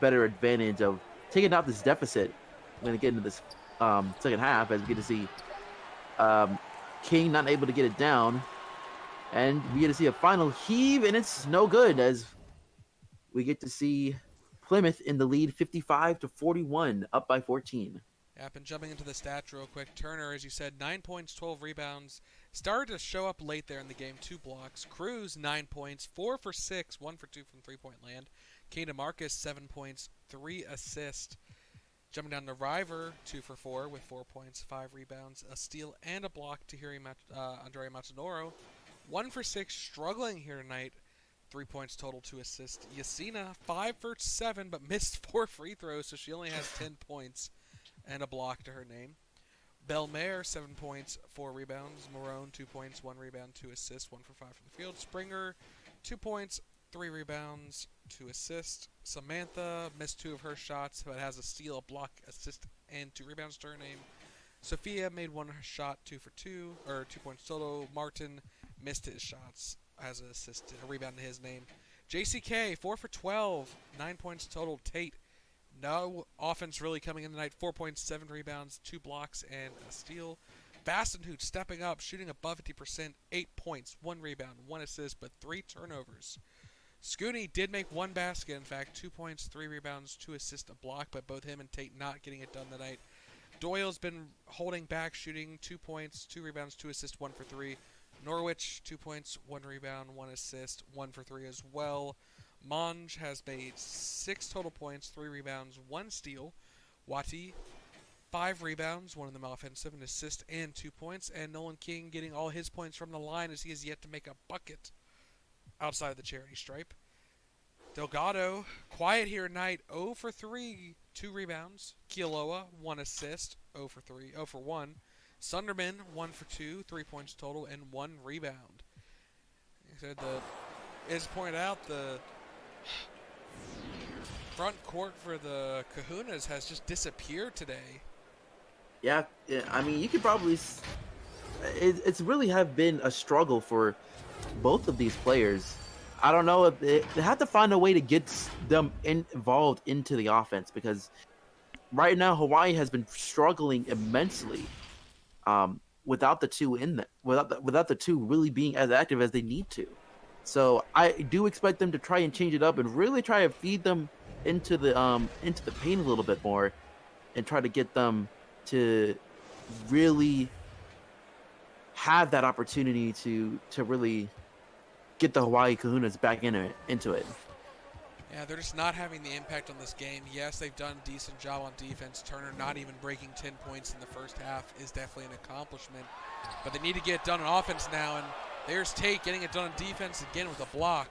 Speaker 1: better advantage of taking out this deficit when they get into this second half, as we get to see King not able to get it down, and we get to see a final heave, and it's no good, as we get to see Plymouth in the lead 55-41, up by 14.
Speaker 2: Yep, and jumping into the stats real quick, Turner, as you said, 9 points, 12 rebounds, started to show up late there in the game, 2 blocks. Cruz, 9 points, 4 for 6, 1 for 2 from three-point land. Kane DeMarcus, 7 points, 3 assists. Jumping down to River, 2 for 4 with 4 points, 5 rebounds, a steal and a block to Andrea Matanoro. 1 for 6, struggling here tonight. 3 points total, 2 assists. Yasina, 5 for 7, but missed 4 free throws, so she only has 10 points and a block to her name. Belmare, 7 points, 4 rebounds. Morone, 2 points, 1 rebound, 2 assists, 1 for 5 from the field. Springer, 2 points, 3 rebounds, 2 assists. Samantha missed 2 of her shots, but has a steal, a block, assist, and 2 rebounds to her name. Sophia made 1 shot, 2 for 2, or 2 points total. Martin missed his shots, has an assist, a rebound to his name. JCK, 4 for 12, 9 points total. Tate, no offense really coming in tonight. 4 points, 7 rebounds, 2 blocks, and a steal. Bastenhoot stepping up, shooting above 50%, 8 points, 1 rebound, 1 assist, but 3 turnovers. Scooney did make 1 basket, in fact, 2 points, 3 rebounds, 2 assists, a block, but both him and Tate not getting it done tonight. Doyle's been holding back, shooting 2 points, 2 rebounds, 2 assists, 1 for 3. Norwich, 2 points, 1 rebound, 1 assist, 1 for 3 as well. Monge has made 6 total points, 3 rebounds, 1 steal. Wati, 5 rebounds, 1 of them offensive, an assist, and 2 points. And Nolan King getting all his points from the line as he has yet to make a bucket outside of the charity stripe. Delgado, quiet here tonight, 0 for 3, 2 rebounds. Kealoha, 1 assist, 0 for 1. Sunderman, 1 for 2, 3 points total, and 1 rebound. As pointed out, the front court for the Kahunas has just disappeared today.
Speaker 1: Yeah, I mean, you could probably... It's really have been a struggle for both of these players. I don't know if they have to find a way to get them involved into the offense, because right now Hawaii has been struggling immensely without the two without the two really being as active as they need to. So I do expect them to try and change it up and really try to feed them into the paint a little bit more, and try to get them to really have that opportunity to really get the Hawaii Kahunas back into it.
Speaker 2: Yeah, they're just not having the impact on this game. Yes, they've done a decent job on defense. Turner not even breaking 10 points in the first half is definitely an accomplishment. But they need to get it done on offense now, and there's Tate getting it done on defense again with a block.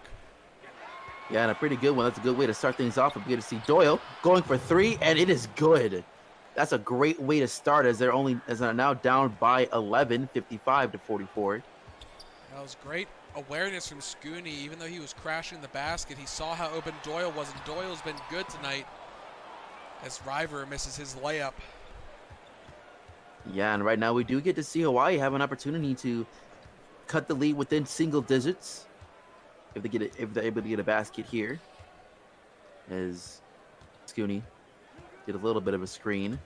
Speaker 1: Yeah, and a pretty good one. That's a good way to start things off. We're going to see Doyle going for 3, and it is good. That's a great way to start as they're now down by 11, 55-44.
Speaker 2: That was great awareness from Scooney. Even though he was crashing the basket, he saw how open Doyle was, and Doyle's been good tonight as River misses his layup.
Speaker 1: Yeah, and right now we do get to see Hawaii have an opportunity to cut the lead within single digits if they're able to get a basket here. As Scooney did a little bit of a screen.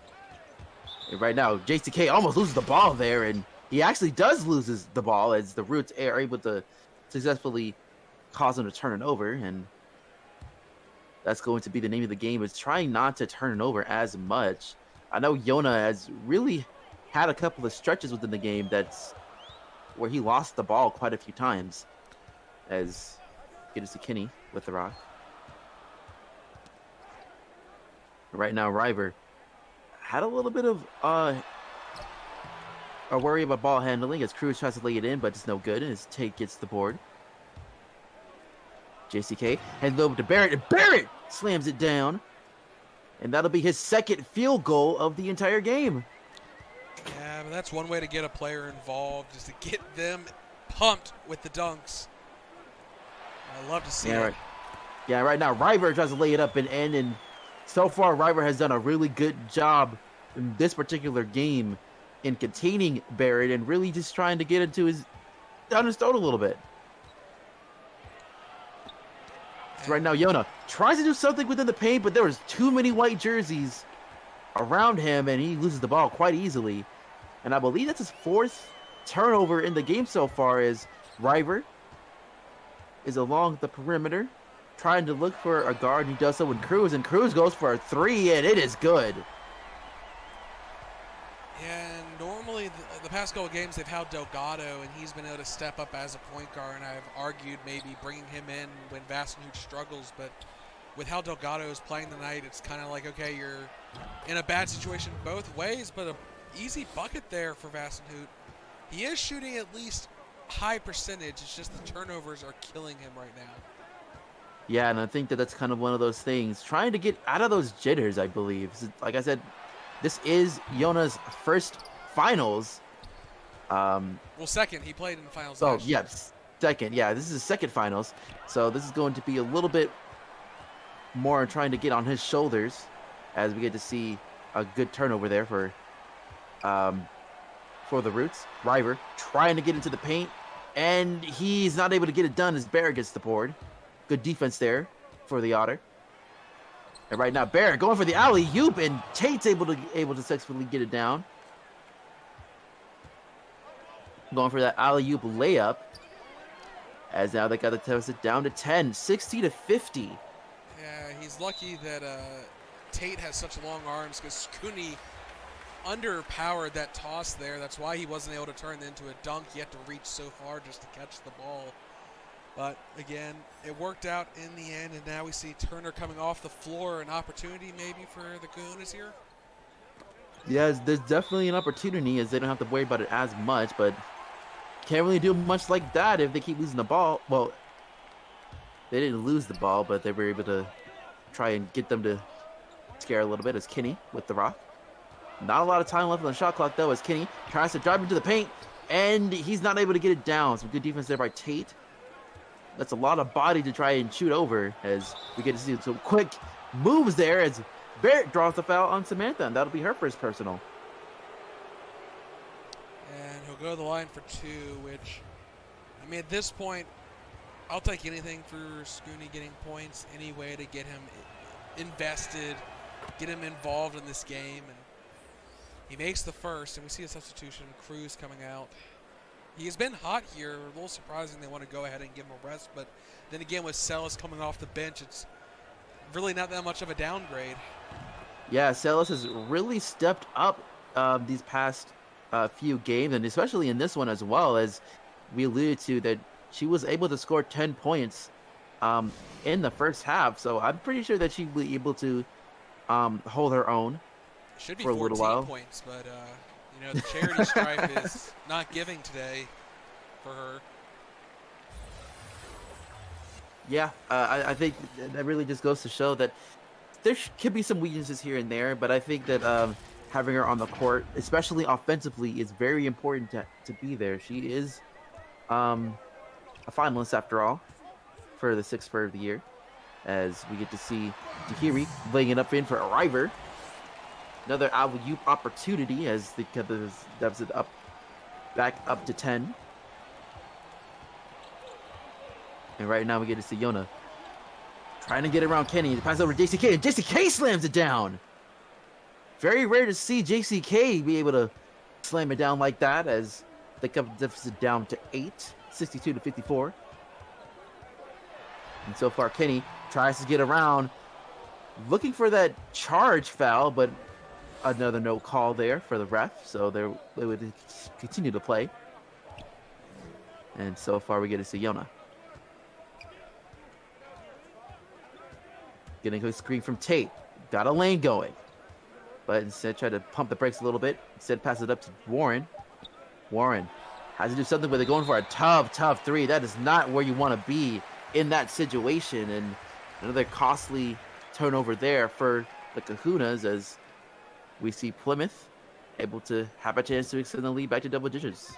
Speaker 1: And right now, JCK almost loses the ball there, and he actually does lose the ball as the Roots are able to successfully cause him to turn it over, and that's going to be the name of the game, is trying not to turn it over as much. I know Yona has really had a couple of stretches within the game where he lost the ball quite a few times, as it is to Kinney with the rock. Right now, River had a little bit of a worry about ball handling as Cruz tries to lay it in, but it's no good as Tate gets the board. JCK hands it over to Barrett, and Barrett slams it down. And that'll be his second field goal of the entire game.
Speaker 2: Yeah, but that's one way to get a player involved, is to get them pumped with the dunks. I love to see it.
Speaker 1: Right. Yeah, right now, River tries to lay it up and end, and so far, River has done a really good job in this particular game in containing Barrett and really just trying to get down his throat a little bit. So right now, Yona tries to do something within the paint, but there was too many white jerseys around him, and he loses the ball quite easily. And I believe that's his 4th turnover in the game so far, as River is along the perimeter, trying to look for a guard. He does so with Cruz, and Cruz goes for a 3, and it is good.
Speaker 2: Yeah, and normally the past couple of games they've had Delgado, and he's been able to step up as a point guard, and I've argued maybe bringing him in when Vassenhout struggles, but with how Delgado is playing tonight, it's kind of like, okay, you're in a bad situation both ways, but an easy bucket there for Vassenhout. He is shooting at least high percentage. It's just the turnovers are killing him right now.
Speaker 1: Yeah, and I think that's kind of one of those things. Trying to get out of those jitters, I believe. Like I said, this is Yona's first finals.
Speaker 2: Well, second. He played in the finals.
Speaker 1: Oh, yes. Second. Yeah, this is his second finals. So this is going to be a little bit more trying to get on his shoulders as we get to see a good turnover there for the Roots. River trying to get into the paint, and he's not able to get it done as Barrett gets the board. Good defense there for the Otter. And right now, Barrett going for the alley-oop, and Tate's able to successfully get it down. Going for that alley-oop layup. As now they got to toss it down to 10, 60-50.
Speaker 2: Yeah, he's lucky that Tate has such long arms, because Scooney underpowered that toss there. That's why he wasn't able to turn it into a dunk. He had to reach so far just to catch the ball. But again, it worked out in the end, and now we see Turner coming off the floor. An opportunity maybe for the Kahunas here?
Speaker 1: Yeah, there's definitely an opportunity, as they don't have to worry about it as much, but can't really do much like that if they keep losing the ball. Well, they didn't lose the ball, but they were able to try and get them to scare a little bit, as Kinney with the rock. Not a lot of time left on the shot clock, though, as Kinney tries to drive into the paint, and he's not able to get it down. Some good defense there by Tate. That's a lot of body to try and shoot over, as we get to see some quick moves there as Barrett draws the foul on Samantha, and that'll be her first personal.
Speaker 2: And he'll go to the line for 2, which, I mean, at this point, I'll take anything for Scooney getting points, any way to get him invested, get him involved in this game. And he makes the first, and we see a substitution, Cruz coming out. He's been hot here. A little surprising they want to go ahead and give him a rest, but then again, with Celis coming off the bench, it's really not that much of a downgrade.
Speaker 1: Yeah, Celis has really stepped up these past few games, and especially in this one as well, as we alluded to that she was able to score 10 points in the first half. So I'm pretty sure that she'll be able to hold her own
Speaker 2: Should be
Speaker 1: for a little
Speaker 2: 14
Speaker 1: while.
Speaker 2: points, but the charity stripe is not giving today for her.
Speaker 1: Yeah, I think that really just goes to show that there could be some weaknesses here and there, but I think that having her on the court, especially offensively, is very important to be there. She is a finalist after all for the sixth player of the year, as we get to see Tahiri laying it up in for a River. Another alley-oop opportunity as they cut the deficit back up to 10. And right now we get to see Yona trying to get around Kenny. Pass over to JCK, and JCK slams it down. Very rare to see JCK be able to slam it down like that, as they cut the deficit down to 8, 62-54. And so far, Kenny tries to get around, looking for that charge foul, but another no call there for the ref, so they would continue to play. And so far, we get to see Yona getting a screen from Tate. Got a lane going, but instead tried to pump the brakes a little bit. Instead, pass it up to Warren. Warren has to do something with it, going for a tough three. That is not where you want to be in that situation, and another costly turnover there for the Kahunas, as we see Plymouth able to have a chance to extend the lead back to double digits.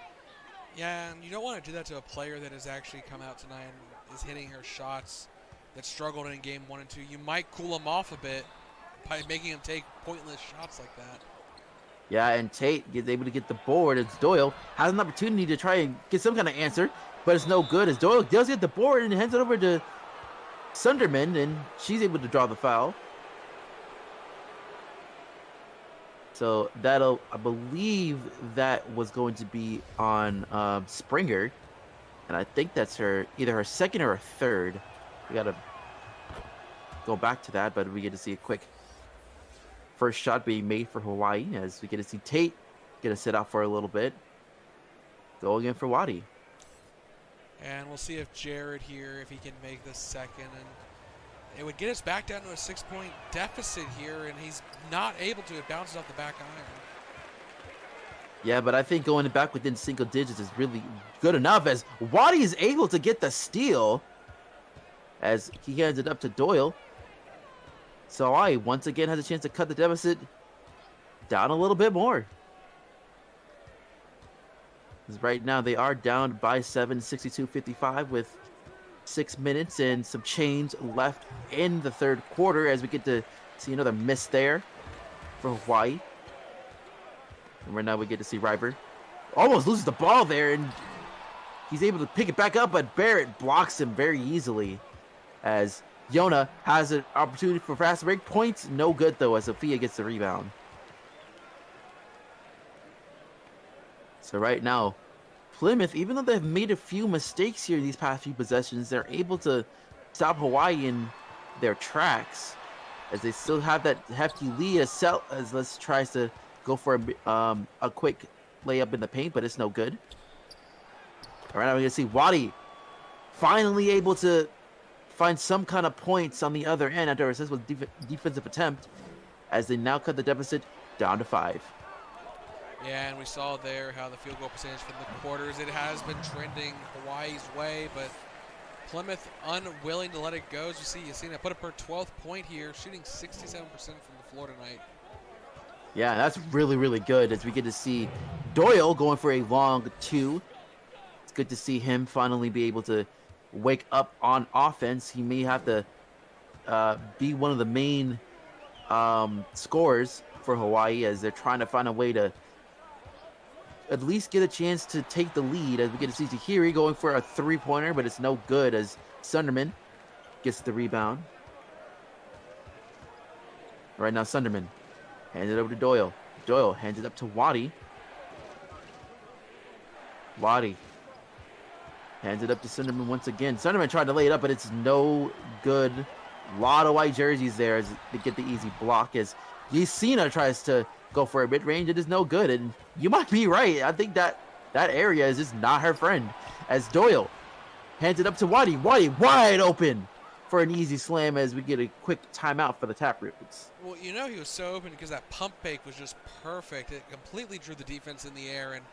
Speaker 2: Yeah, and you don't want to do that to a player that has actually come out tonight and is hitting her shots that struggled in game 1 and 2. You might cool them off a bit by making them take pointless shots like that.
Speaker 1: Yeah, and Tate is able to get the board as Doyle has an opportunity to try and get some kind of answer, but it's no good as Doyle does get the board and hands it over to Sunderman, and she's able to draw the foul. So that'll, I believe that was going to be on Springer, and I think that's either her second or her third. We gotta go back to that, but we get to see a quick first shot being made for Hawaii, as we get to see Tate get a sit out for a little bit. Go again for Wadi.
Speaker 2: And we'll see if Jared here, if he can make the second, and it would get us back down to a 6-point deficit here, and he's not able to. It bounces off the back iron.
Speaker 1: Yeah, but I think going back within single digits is really good enough, as Wadi is able to get the steal, as he hands it up to Doyle. So Hawaii once again has a chance to cut the deficit down a little bit more. Because right now they are down by 7, 62-55, with 6 minutes and some change left in the third quarter, as we get to see another miss there for Hawaii. And right now we get to see River almost loses the ball there, and he's able to pick it back up, but Barrett blocks him very easily, as Yona has an opportunity for fast break points. No good though, as Sophia gets the rebound. So right now, Plymouth, even though they've made a few mistakes here these past few possessions, they're able to stop Hawaii in their tracks, as they still have that hefty lead, as Les tries to go for a quick layup in the paint, but it's no good. All right, now we're gonna see Wadi finally able to find some kind of points on the other end after a successful defensive attempt, as they now cut the deficit down to 5.
Speaker 2: Yeah, and we saw there how the field goal percentage from the quarters, it has been trending Hawaii's way, but Plymouth unwilling to let it go. As you see, Yesenia put up her 12th point here, shooting 67% from the floor tonight.
Speaker 1: Yeah, that's really good, as we get to see Doyle going for a long 2. It's good to see him finally be able to wake up on offense. He may have to be one of the main scorers for Hawaii, as they're trying to find a way to at least get a chance to take the lead, as we get to see Tahiri going for a 3-pointer, but it's no good, as Sunderman gets the rebound. Right now, Sunderman hands it over to Doyle. Doyle hands it up to Wadi. Wadi hands it up to Sunderman once again. Sunderman tried to lay it up, but it's no good. A lot of white jerseys there as they get the easy block, as Yesenia tries to go for a mid-range. It is no good, and you might be right. I think that area is just not her friend, as Doyle Hands it up to Waddy. Waddy wide open for an easy slam as we get a quick timeout for the Taproots.
Speaker 2: Well, you know he was so open because that pump fake was just perfect. It completely drew the defense in the air, and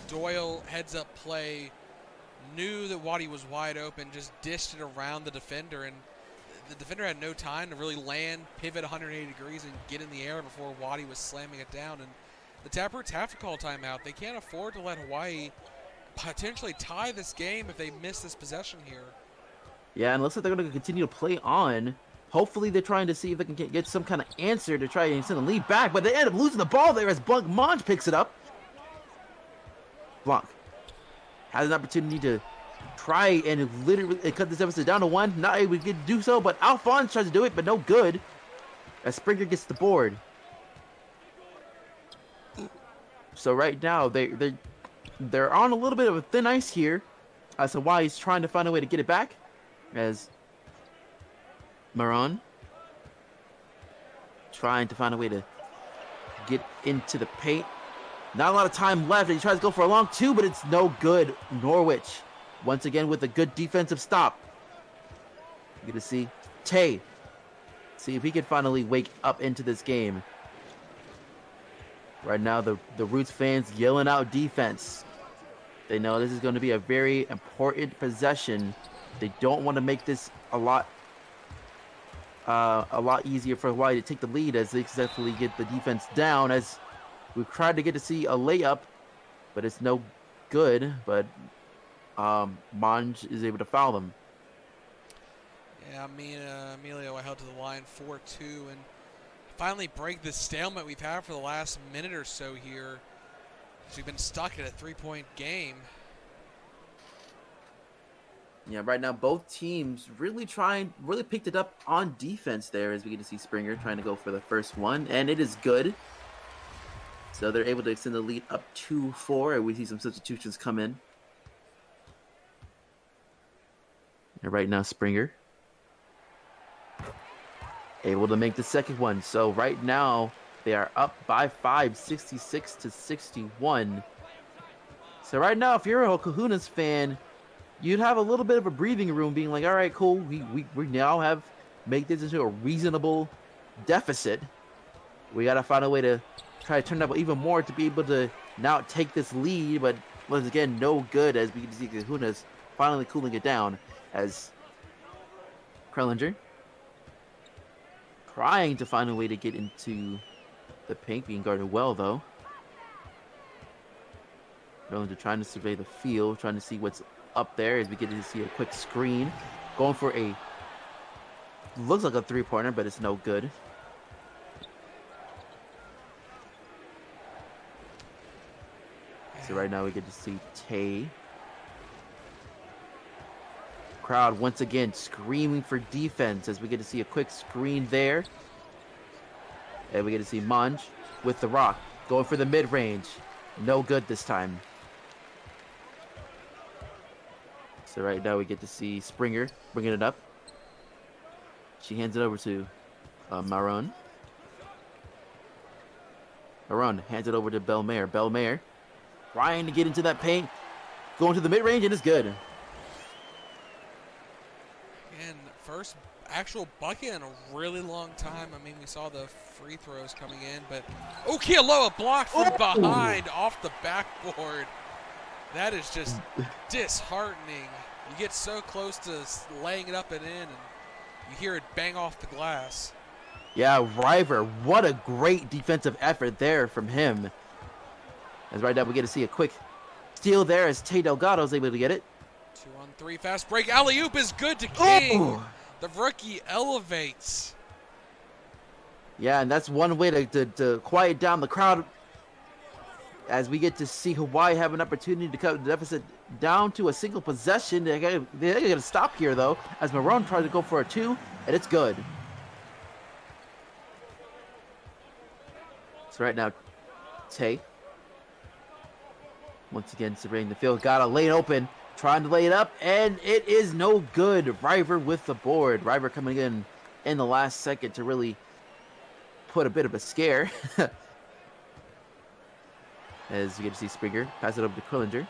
Speaker 2: Doyle, heads up play, knew that Waddy was wide open, just dished it around the defender, and the defender had no time to really land, pivot 180 degrees, and get in the air before Waddy was slamming it down. And the Taproots have to call timeout. They can't afford to let Hawaii potentially tie this game if they miss this possession here.
Speaker 1: Yeah, and it looks like they're going to continue to play on. Hopefully they're trying to see if they can get some kind of answer to try and send the lead back, but they end up losing the ball there as Blanc Monge picks it up. Blanc has an opportunity to try and literally cut this deficit down to 1. Not able to do so, but Alphonse tries to do it, but no good. As Springer gets the board. So right now they're on a little bit of a thin ice here. So why he's trying to find a way to get it back. As Maron trying to find a way to get into the paint. Not a lot of time left. He tries to go for a long 2, but it's no good. Norwich once again with a good defensive stop. You're going to see Tay. See if he can finally wake up into this game. Right now, the Roots fans yelling out defense. They know this is going to be a very important possession. They don't want to make this a lot easier for Hawaii to take the lead as they successfully get the defense down. As we've tried to get to see a layup, but it's no good. But Monge is able to foul them.
Speaker 2: Yeah, Emilio held to the line 4-2 and finally break the stalemate we've had for the last minute or so here. We've been stuck at a 3-point game.
Speaker 1: Yeah, right now both teams really picked it up on defense there as we get to see Springer trying to go for the first one, and it is good. So they're able to extend the lead up 2-4, and we see some substitutions come in. And right now Springer able to make the second one. So right now they are up by 5, 66-61. So right now, if you're a Kahuna's fan, you'd have a little bit of a breathing room being like, all right, cool. We now have made this into a reasonable deficit. We got to find a way to try to turn it up even more to be able to now take this lead. But once again, no good as we can see Kahuna's finally cooling it down as Krellinger trying to find a way to get into the paint, being guarded well though. Krellinger trying to survey the field, trying to see what's up there as we get to see a quick screen. Going for a, looks like a 3-pointer, but it's no good. So right now we get to see Tay. Crowd once again screaming for defense as we get to see a quick screen there. And we get to see Monge with the rock going for the mid-range. No good this time. So right now we get to see Springer bringing it up. She hands it over to Maron. Maron hands it over to Belmaire. Belmaire trying to get into that paint. Going to the mid-range and it's good.
Speaker 2: And first actual bucket in a really long time. I mean, we saw the free throws coming in, but Kealoha blocked from behind off the backboard. That is just disheartening. You get so close to laying it up and in, and you hear it bang off the glass.
Speaker 1: Yeah, River, what a great defensive effort there from him. As right now we get to see a quick steal there as Tay Delgado is able to get it.
Speaker 2: 2-on-3 fast break. Alley-oop is good to King.
Speaker 1: Oh!
Speaker 2: The rookie elevates.
Speaker 1: Yeah, and that's one way to quiet down the crowd as we get to see Hawaii have an opportunity to cut the deficit down to a single possession. They're going to stop here, though, as Marone tries to go for a 2, and it's good. So right now, Tay, once again, surveying the field, got a lane open, trying to lay it up, and it is no good. River with the board. River coming in the last second to really put a bit of a scare. As you get to see Springer pass it over to Krellinger.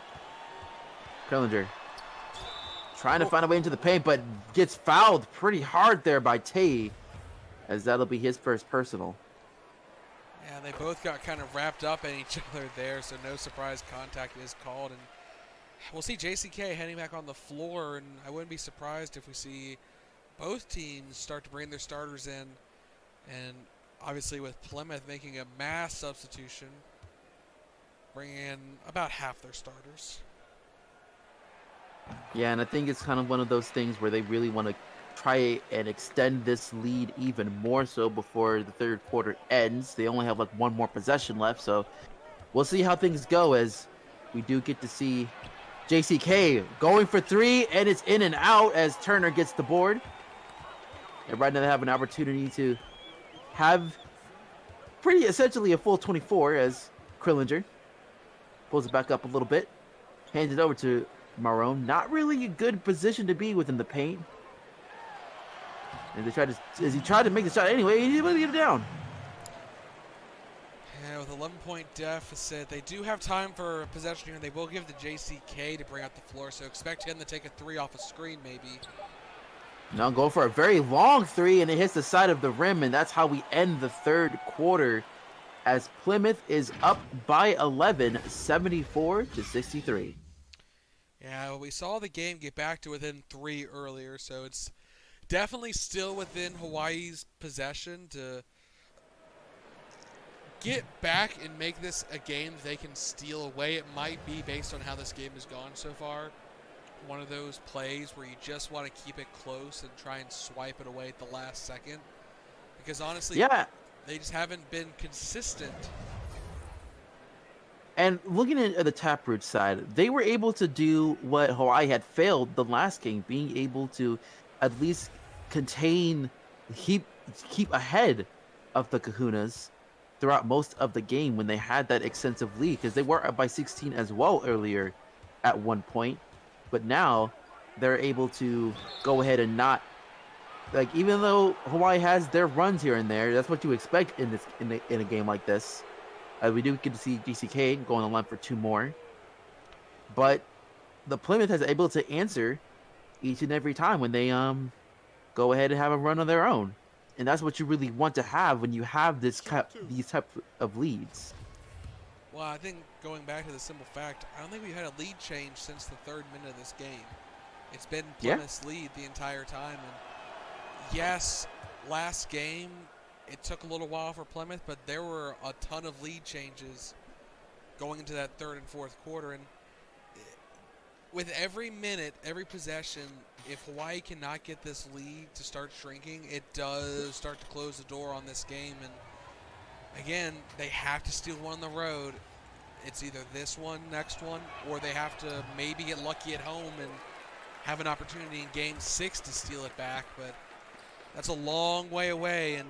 Speaker 1: Krellinger trying to find a way into the paint, but gets fouled pretty hard there by Tate, as that'll be his first personal.
Speaker 2: Yeah, they both got kind of wrapped up in each other there, so no surprise contact is called. And we'll see JCK heading back on the floor, and I wouldn't be surprised if we see both teams start to bring their starters in. And obviously with Plymouth making a mass substitution, bringing in about half their starters.
Speaker 1: Yeah, and I think it's kind of one of those things where they really want to try and extend this lead even more so before the third quarter ends. They only have like one more possession left, so we'll see how things go as we do get to see JCK going for three, and it's in and out as Turner gets the board. And right now they have an opportunity to have pretty essentially a full 24 as Krillinger pulls it back up a little bit, hands it over to Marone. Not really a good position to be within the paint. And they as he tried to make the shot anyway, he's able to get it down.
Speaker 2: Yeah, with 11-point deficit, they do have time for possession here, and they will give the JCK to bring out the floor, so expect him to take a three off a screen maybe.
Speaker 1: Now go for a very long three, and it hits the side of the rim, and that's how we end the third quarter as Plymouth is up by 11, 74-63.
Speaker 2: Yeah, we saw the game get back to within three earlier, so it's definitely still within Hawaii's possession to get back and make this a game they can steal away. It might be, based on how this game has gone so far, one of those plays where you just want to keep it close and try and swipe it away at the last second. Because honestly,
Speaker 1: yeah,
Speaker 2: they just haven't been consistent.
Speaker 1: And looking at the Taproot side, they were able to do what Hawaii had failed the last game, being able to at least contain, keep ahead of the Kahunas throughout most of the game when they had that extensive lead, because they were up by 16 as well earlier at one point. But now they're able to go ahead and not, like, even though Hawaii has their runs here and there, that's what you expect in a game like this. We do get to see GCK going on line for two more. But the Plymouth has able to answer each and every time when they go ahead and have a run on their own. And that's what you really want to have when you have these type of leads.
Speaker 2: Well, I think going back to the simple fact, I don't think we've had a lead change since the third minute of this game. It's been Plymouth's lead the entire time. And yes, last game, it took a little while for Plymouth, but there were a ton of lead changes going into that third and fourth quarter. And with every minute, every possession, if Hawaii cannot get this lead to start shrinking, it does start to close the door on this game. And again, they have to steal one on the road. It's either this one, next one, or they have to maybe get lucky at home and have an opportunity in Game 6 to steal it back. But that's a long way away, and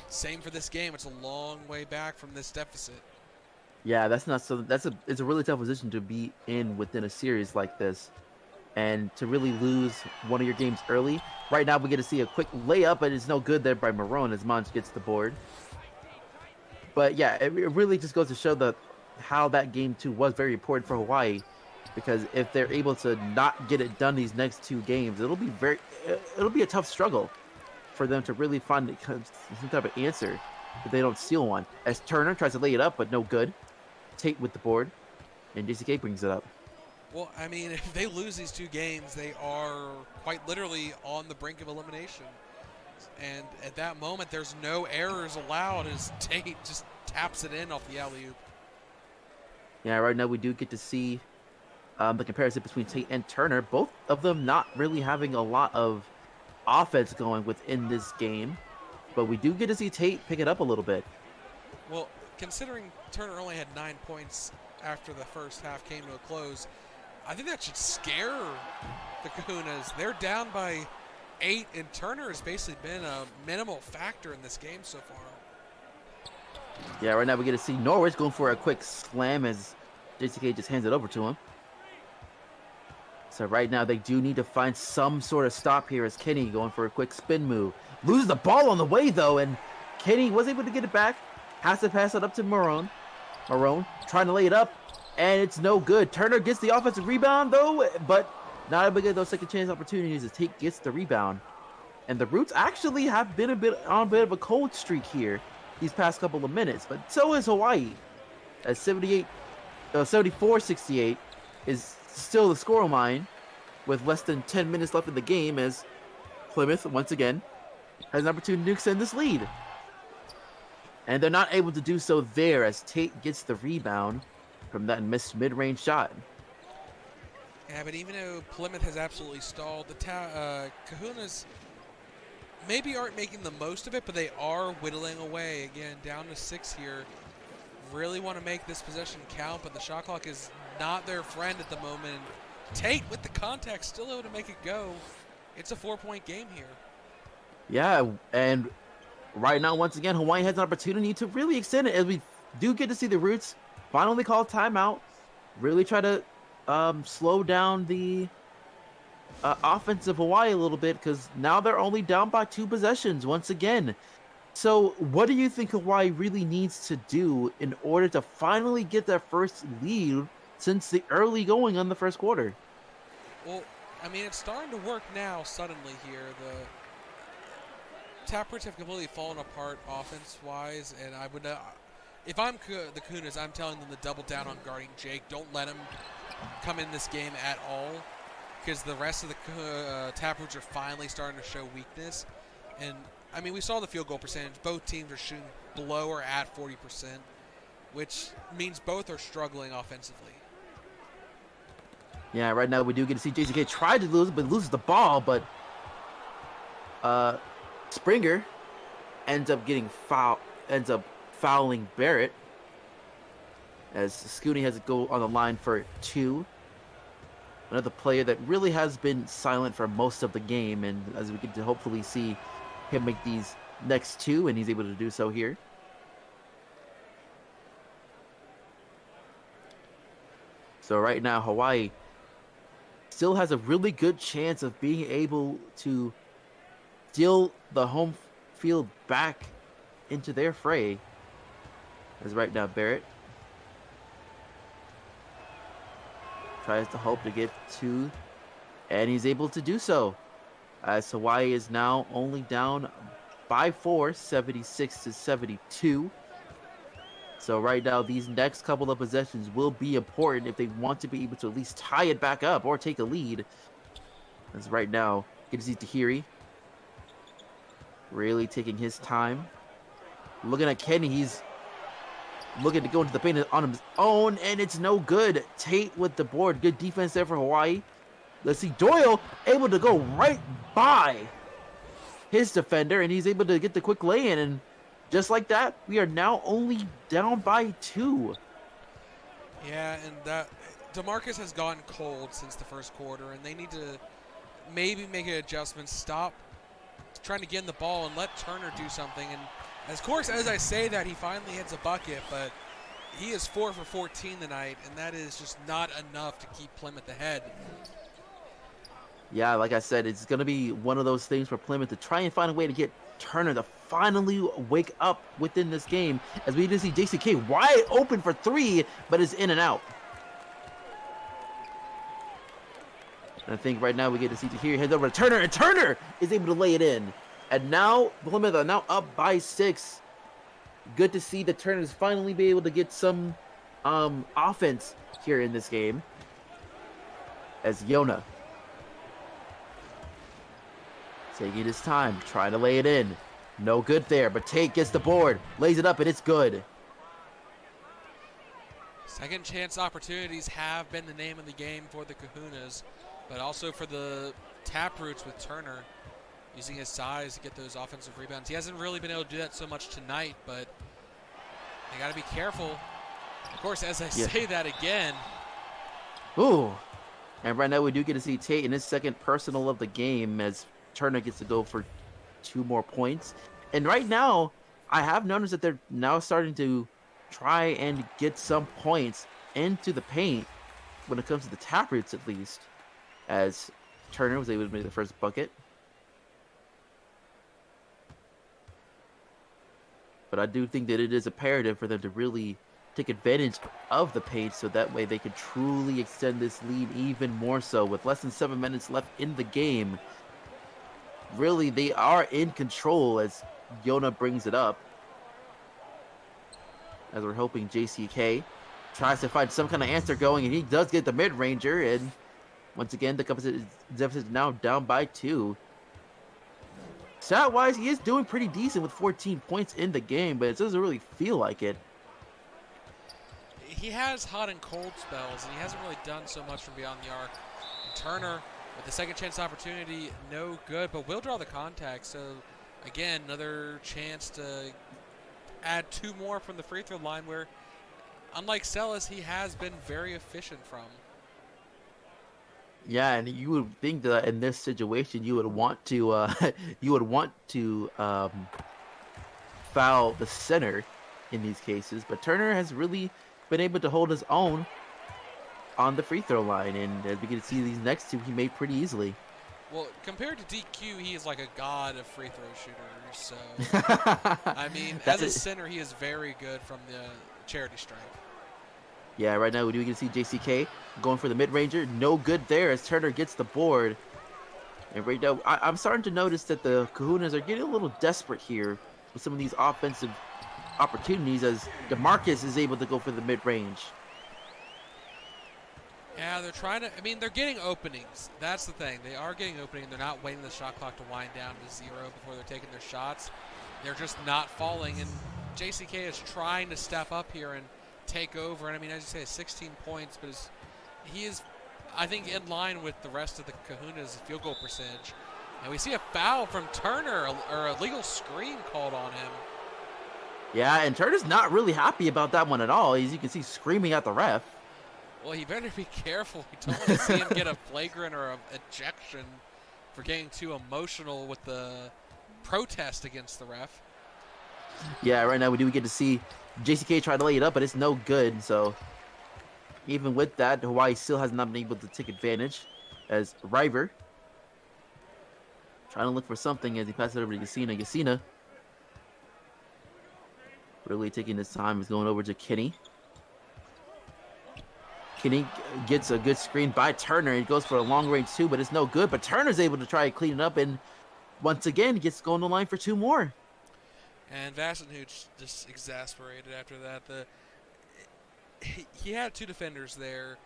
Speaker 2: same for this game. It's a long way back from this deficit.
Speaker 1: Yeah, that's not so. It's a really tough position to be in within a series like this, and to really lose one of your games early. Right now, we get to see a quick layup, but it's no good there by Marone as Monch gets the board. But yeah, it really just goes to show how that game too was very important for Hawaii, because if they're able to not get it done these next two games, it'll be a tough struggle for them to really find some type of answer if they don't steal one. As Turner tries to lay it up, but no good. Tate with the board, and JCK brings it up.
Speaker 2: Well, I mean, if they lose these two games, they are quite literally on the brink of elimination. And at that moment, there's no errors allowed as Tate just taps it in off the alley-oop.
Speaker 1: Yeah, right now we do get to see the comparison between Tate and Turner. Both of them not really having a lot of offense going within this game, but we do get to see Tate pick it up a little bit.
Speaker 2: Well, considering Turner only had 9 points after the first half came to a close, I think that should scare the Kahunas. They're down by 8, and Turner has basically been a minimal factor in this game so far.
Speaker 1: Yeah, right now we get to see Norwich going for a quick slam as JCK just hands it over to him. So right now they do need to find some sort of stop here as Kenny going for a quick spin move. Loses the ball on the way though, and Kenny was able to get it back. Has to pass it up to Marone. Marone trying to lay it up, and it's no good. Turner gets the offensive rebound though, but Not able to get those second chance opportunities as Tate gets the rebound. And the Roots actually have been on a bit of a cold streak here these past couple of minutes, but so is Hawaii. At 74-68 is still the score line with less than 10 minutes left in the game as Plymouth, once again, has an opportunity to extend this lead. And they're not able to do so there as Tate gets the rebound from that missed mid-range shot.
Speaker 2: Yeah, but even though Plymouth has absolutely stalled, the Kahunas maybe aren't making the most of it, but they are whittling away. Again, down to 6 here. Really want to make this possession count, but the shot clock is not their friend at the moment. Tate with the contact still able to make it go. It's a 4-point game here.
Speaker 1: Yeah, and right now, once again, Hawaii has an opportunity to really extend it as we do get to see the Roots finally call timeout, really try to slow down the offense of Hawaii a little bit because now they're only down by 2 possessions once again. So what do you think Hawaii really needs to do in order to finally get their first lead since the early going on the first quarter?
Speaker 2: Well, I mean, it's starting to work now suddenly here. The Taproots have completely fallen apart offense-wise, and I would, if I'm the Kunas, I'm telling them to double down on guarding Jake. Don't let him come in this game at all, because the rest of the Taproots are finally starting to show weakness. And I mean, we saw the field goal percentage. Both teams are shooting below or at 40%, which means both are struggling offensively.
Speaker 1: Yeah, right now we do get to see JCK try to lose, but loses the ball. But Springer ends up fouling Barrett as Scooney has to go on the line for 2. Another player that really has been silent for most of the game, and as we get to hopefully see him make these next 2, and he's able to do so here. So right now, Hawaii still has a really good chance of being able to steal the home field back into their fray. As right now, Barrett tries to hope to get 2, and he's able to do so. As Hawaii is now only down by 4, 76-72. So right now, these next couple of possessions will be important if they want to be able to at least tie it back up or take a lead. As right now, get to see Tahiri really taking his time. Looking at Kenny, he's looking to go into the paint on his own, and it's no good. Tate with the board. Good defense there for Hawaii. Let's see, Doyle able to go right by his defender, and he's able to get the quick lay-in, and just like that, we are now only down by 2.
Speaker 2: Yeah, and that DeMarcus has gone cold since the first quarter, and they need to maybe make an adjustment, stop trying to get in the ball and let Turner do something. And of course, as I say that, he finally hits a bucket, but he is 4 for 14 tonight, and that is just not enough to keep Plymouth ahead.
Speaker 1: Yeah, like I said, it's going to be one of those things for Plymouth to try and find a way to get Turner to finally wake up within this game, as we just see JCK wide open for 3, but is in and out. And I think right now we get to see Tahiri heads over to Turner, and Turner is able to lay it in. And now Plymouth are now up by 6. Good to see the Turners finally be able to get some offense here in this game. As Yona taking his time, trying to lay it in. No good there, but Tate gets the board, lays it up, and it's good.
Speaker 2: Second chance opportunities have been the name of the game for the Kahunas, but also for the Taproots with Turner using his size to get those offensive rebounds. He hasn't really been able to do that so much tonight, but they got to be careful. Of course, as I say that again.
Speaker 1: Ooh. And right now we do get to see Tate in his second personal of the game as Turner gets to go for 2 more points. And right now, I have noticed that they're now starting to try and get some points into the paint when it comes to the Taproots, at least, as Turner was able to make the first bucket. But I do think that it is imperative for them to really take advantage of the pace so that way they can truly extend this lead even more so. With less than 7 minutes left in the game, really they are in control as Yona brings it up. As we're hoping JCK tries to find some kind of answer going, and he does get the mid-ranger, and once again the deficit is now down by 2. Stat-wise, he is doing pretty decent with 14 points in the game, but it doesn't really feel like it.
Speaker 2: He has hot and cold spells, and he hasn't really done so much from beyond the arc. And Turner, with the second chance opportunity, no good, but will draw the contact. So, again, another chance to add 2 more from the free throw line where, unlike Celis, he has been very efficient from.
Speaker 1: Yeah, and you would think that in this situation you would want to foul the center in these cases, but Turner has really been able to hold his own on the free throw line, and as we can see these next 2 he made pretty easily.
Speaker 2: Well, compared to DQ, he is like a god of free throw shooters. So, I mean, as a center, he is very good from the charity stripe.
Speaker 1: Yeah, right now we can see JCK going for the mid-ranger. No good there as Turner gets the board. And right now, I'm starting to notice that the Kahunas are getting a little desperate here with some of these offensive opportunities as DeMarcus is able to go for the mid-range.
Speaker 2: Yeah, they're trying to, I mean, they're getting openings. That's the thing. They are getting openings. They're not waiting the shot clock to wind down to 0 before they're taking their shots. They're just not falling. And JCK is trying to step up here and take over. And I mean, as you say, 16 points, but he is, I think, in line with the rest of the Kahunas' field goal percentage. And we see a foul from Turner, or a legal screen called on him.
Speaker 1: Yeah, and Turner's not really happy about that one at all. As you can see, screaming at the ref.
Speaker 2: Well, he better be careful. We don't want to see him get a flagrant or an ejection for getting too emotional with the protest against the ref.
Speaker 1: Yeah, right now we do get to see JCK try to lay it up, but it's no good. So even with that, Hawaii still has not been able to take advantage as River trying to look for something as he passes it over to Yasina. Yasina really taking his time. He's going over to Kenny. Kenny gets a good screen by Turner. He goes for a long range 2, but it's no good. But Turner's able to try and clean it up, and once again gets going the line for 2 more.
Speaker 2: And Vasenhuch just exasperated after that. He had 2 defenders there.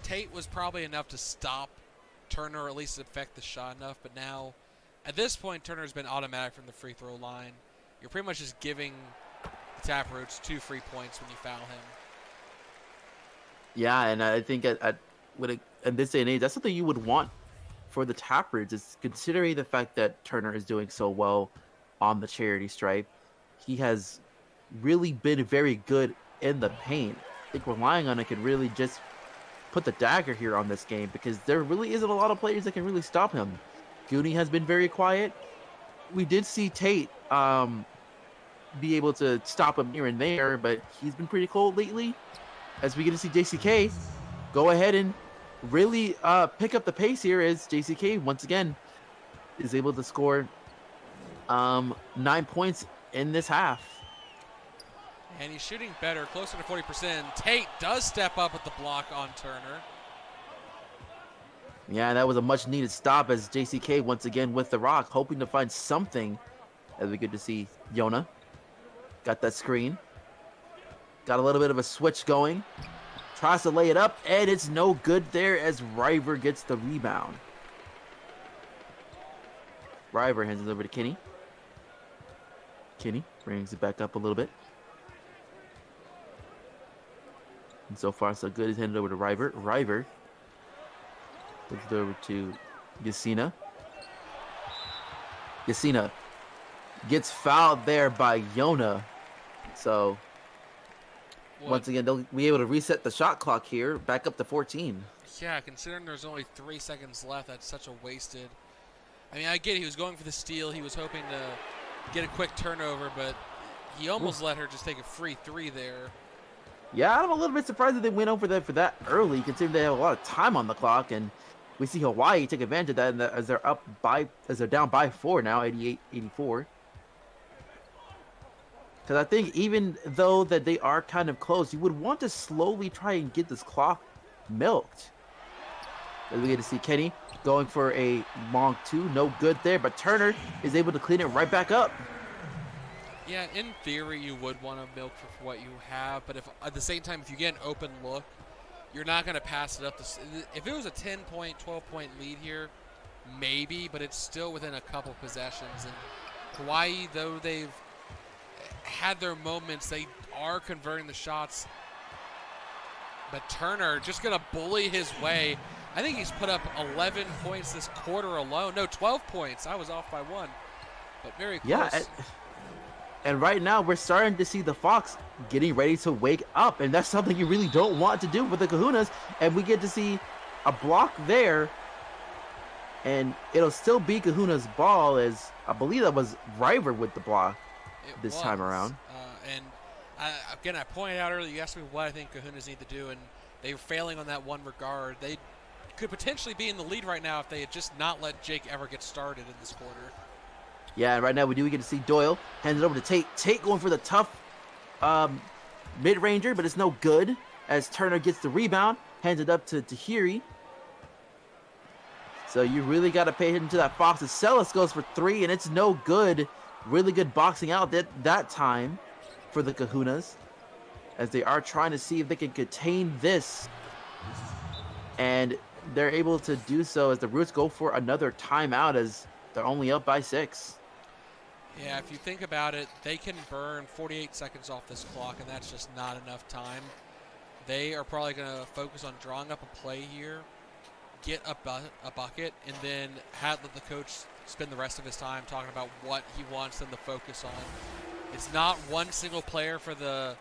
Speaker 2: Tate was probably enough to stop Turner, or at least affect the shot enough. But now, at this point, Turner's been automatic from the free throw line. You're pretty much just giving the Taproots 2 free points when you foul him.
Speaker 1: Yeah, and I think in this day and age, that's something you would want for the Taproots, is considering the fact that Turner is doing so well on the charity stripe. He has really been very good in the paint. I think relying on it could really just put the dagger here on this game, because there really isn't a lot of players that can really stop him. Goonie has been very quiet. We did see Tate be able to stop him here and there, but he's been pretty cold lately. As we get to see JCK go ahead and really pick up the pace here, as JCK once again is able to score 9 points in this half.
Speaker 2: And he's shooting better, closer to 40%. Tate does step up with the block on Turner.
Speaker 1: Yeah, that was a much needed stop as JCK once again with the rock, hoping to find something. As we get to see Yona got that screen. Got a little bit of a switch going. Tries to lay it up, and it's no good there as River gets the rebound. River hands it over to Kenny. Kenny brings it back up a little bit. And so far, so good. He's handed over to River. River puts it over to Yasina. Yasina gets fouled there by Yona. So once again, they'll be able to reset the shot clock here, back up to 14.
Speaker 2: Yeah, considering there's only 3 seconds left, that's such a wasted. I mean, I get he was going for the steal. He was hoping to get a quick turnover, but he almost let her just take a free 3 there.
Speaker 1: Yeah, I'm a little bit surprised that they went over that for that early, considering they have a lot of time on the clock, and we see Hawaii take advantage of that, and as they're down by 4 now, 88-84. Because I think even though that they are kind of close, you would want to slowly try and get this clock milked. As we get to see Kenny going for a long two. No good there, but Turner is able to clean it right back up.
Speaker 2: Yeah, in theory, you would want to milk for what you have, but if at the same time, if you get an open look, you're not going to pass it up. If it was a 10-point, 12-point lead here, maybe, but it's still within a couple possessions. And Hawaii, though they've had their moments, they are converting the shots. But Turner just going to bully his way. I think he's put up 11 points this quarter alone. No, 12 points. I was off by one, but very close.
Speaker 1: Yeah, and right now we're starting to see the Fox getting ready to wake up, and that's something you really don't want to do with the Kahunas. And we get to see a block there, and it'll still be Kahuna's ball, as I believe that was River with the block this time around.
Speaker 2: Again, I pointed out earlier, you asked me what I think Kahunas need to do, and they were failing on that one regard. They could potentially be in the lead right now if they had just not let Jake ever get started in this quarter.
Speaker 1: Yeah, and right now we do get to see Doyle hand it over to Tate. Tate going for the tough mid-ranger, but it's no good as Turner gets the rebound, hands it up to Tahiri. So you really got to pay attention to that Fox. Celis goes for three, and it's no good. Really good boxing out that time for the Kahunas, as they are trying to see if they can contain this. And they're able to do so as the Roots go for another timeout, as they're only up by 6.
Speaker 2: Yeah, if you think about it, they can burn 48 seconds off this clock, and that's just not enough time. They are probably going to focus on drawing up a play here, get a bucket, and then let the coach spend the rest of his time talking about what he wants them to focus on. It's not one single player for the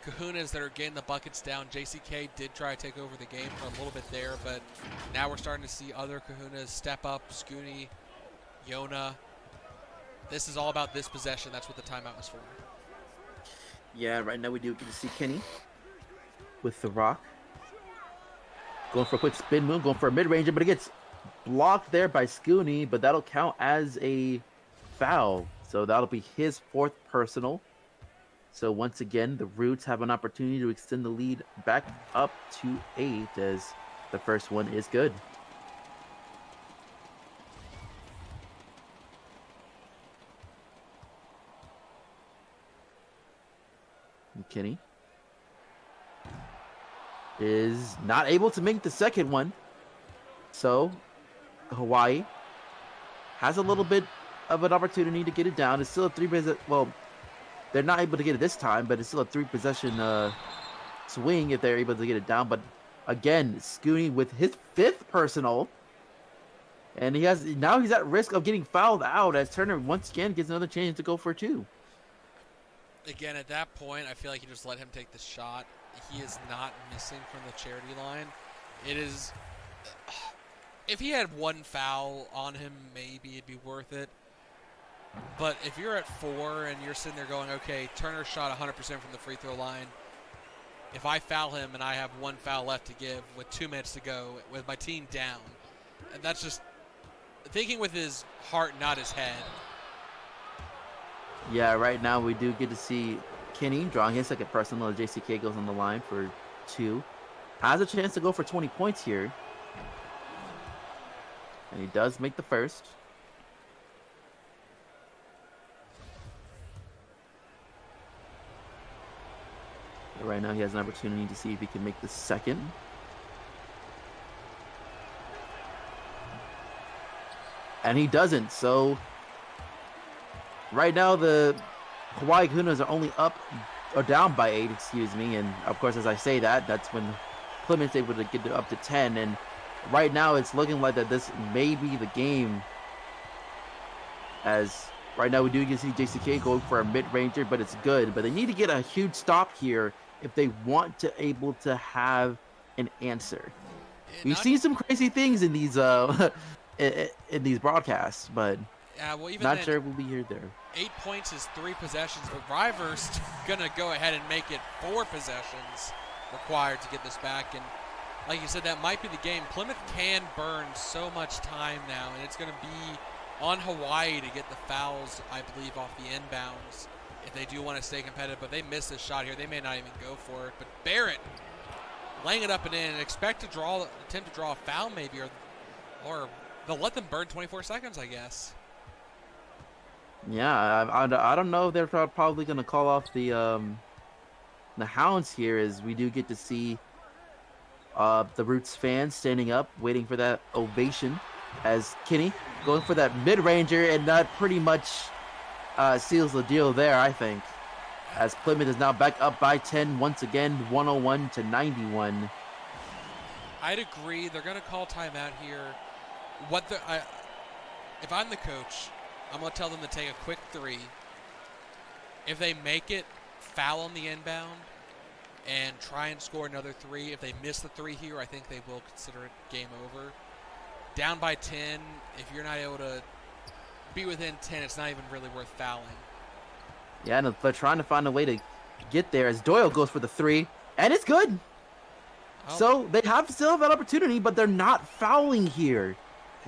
Speaker 2: Kahunas that are getting the buckets down. JCK did try to take over the game for a little bit there, but now we're starting to see other Kahunas step up. Scooney, Yona. This is all about this possession. That's what the timeout was for.
Speaker 1: Yeah, right now we do get to see Kenny with the rock. Going for a quick spin move, going for a mid-ranger, but it gets blocked there by Scooney, but that'll count as a foul. So that'll be his 4th personal. So once again, the Roots have an opportunity to extend the lead back up to 8, as the first one is good. Kenny is not able to make the second one. So Hawaii has a little bit of an opportunity to get it down. It's still a 3-possession. Well, they're not able to get it this time, but it's still a 3-possession swing if they're able to get it down. But again, Scooney with his 5th personal, and now he's at risk of getting fouled out as Turner once again gets another chance to go for 2.
Speaker 2: Again, at that point, I feel like you just let him take the shot. He is not missing from the charity line. It is... If he had one foul on him, maybe it'd be worth it. But if you're at 4 and you're sitting there going, okay, Turner shot 100% from the free throw line. If I foul him and I have one foul left to give with 2 minutes to go with my team down, and that's just thinking with his heart, not his head.
Speaker 1: Yeah, right now we do get to see Kenny drawing his 2nd personal as JCK goes on the line for 2. Has a chance to go for 20 points here. And he does make the first. Right now he has an opportunity to see if he can make the second. And he doesn't, so right now the Hawaii Kahunas are only up or down by 8, excuse me. And of course, as I say that, that's when Plymouth's able to get up to 10. And right now it's looking like that this may be the game, as right now we do get to see JCK going for a mid-ranger, but it's good. But they need to get a huge stop here if they want to able to have an answer. We've seen some crazy things in these in these broadcasts, but
Speaker 2: well, even
Speaker 1: not sure we'll be here there.
Speaker 2: 8 points is 3 possessions, but River's gonna go ahead and make it 4 possessions required to get this back. And like you said, that might be the game. Plymouth can burn so much time now, and it's gonna be on Hawaii to get the fouls, I believe, off the inbounds. if they do want to stay competitive. But they miss this shot here. They may not even go for it. But Barrett laying it up and in, and attempt to draw a foul maybe, or they'll let them burn 24 seconds, I guess.
Speaker 1: Yeah, I don't know if they're probably going to call off the Hounds here, as we do get to see the Roots fans standing up, waiting for that ovation, as Kenny going for that mid-ranger, and that pretty much seals the deal there, I think, as Plymouth is now back up by 10 once again, 101 to 91.
Speaker 2: I'd agree. They're going to call timeout here. If I'm the coach, I'm going to tell them to take a quick three. If they make it, foul on the inbound and try and score another three. If they miss the three here, I think they will consider it game over. Down by 10, if you're not able to be within 10, it's not even really worth fouling.
Speaker 1: Yeah, and they're trying to find a way to get there, as Doyle goes for the three, and it's good.
Speaker 2: Oh.
Speaker 1: So they still have that opportunity, but they're not fouling here.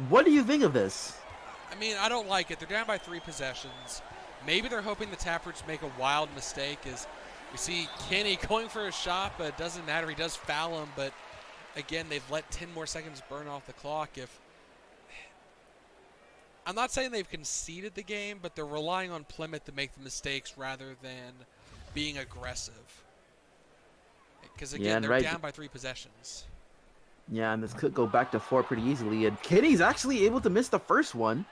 Speaker 1: What do you think of this?
Speaker 2: I mean, I don't like it. They're down by 3 possessions. Maybe they're hoping the Taproots make a wild mistake, as we see Kenny going for a shot, but it doesn't matter. He does foul him, but again, they've let 10 more seconds burn off the clock. I'm not saying they've conceded the game, but they're relying on Plymouth to make the mistakes rather than being aggressive. Because again, they're down by 3 possessions.
Speaker 1: Yeah, and this could go back to 4 pretty easily, and Kenny's actually able to miss the first one.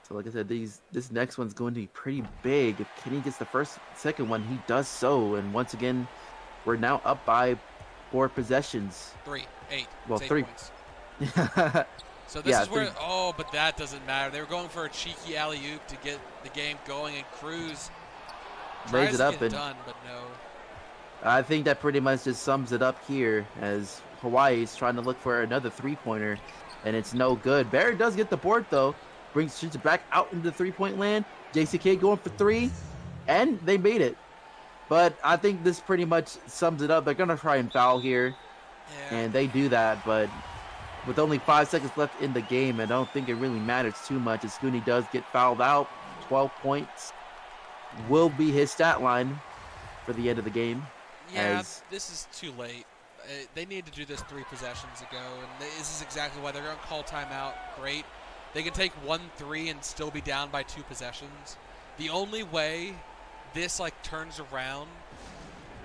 Speaker 1: So like I said, this next one's going to be pretty big. If Kenny gets the second one, he does so. And once again, we're now up by 4 possessions.
Speaker 2: 8.
Speaker 1: Well,
Speaker 2: 3 points. So this is where, but that doesn't matter. They were going for a cheeky alley-oop to get the game going, and Cruz tries to get it done, but no.
Speaker 1: I think that pretty much just sums it up here, as Hawaii's trying to look for another 3-pointer, and it's no good. Barrett does get the board, though. Shoots it back out into the 3-point land. JCK going for 3, and they made it. But I think this pretty much sums it up. They're going to try and foul here, and they do that, but with only 5 seconds left in the game, I don't think it really matters too much, as Scooney does get fouled out. 12 points will be his stat line for the end of the game.
Speaker 2: Yeah, this is too late. They need to do this 3 possessions ago, and this is exactly why they're going to call timeout. Great. They can take 1-3 and still be down by 2 possessions. The only way this turns around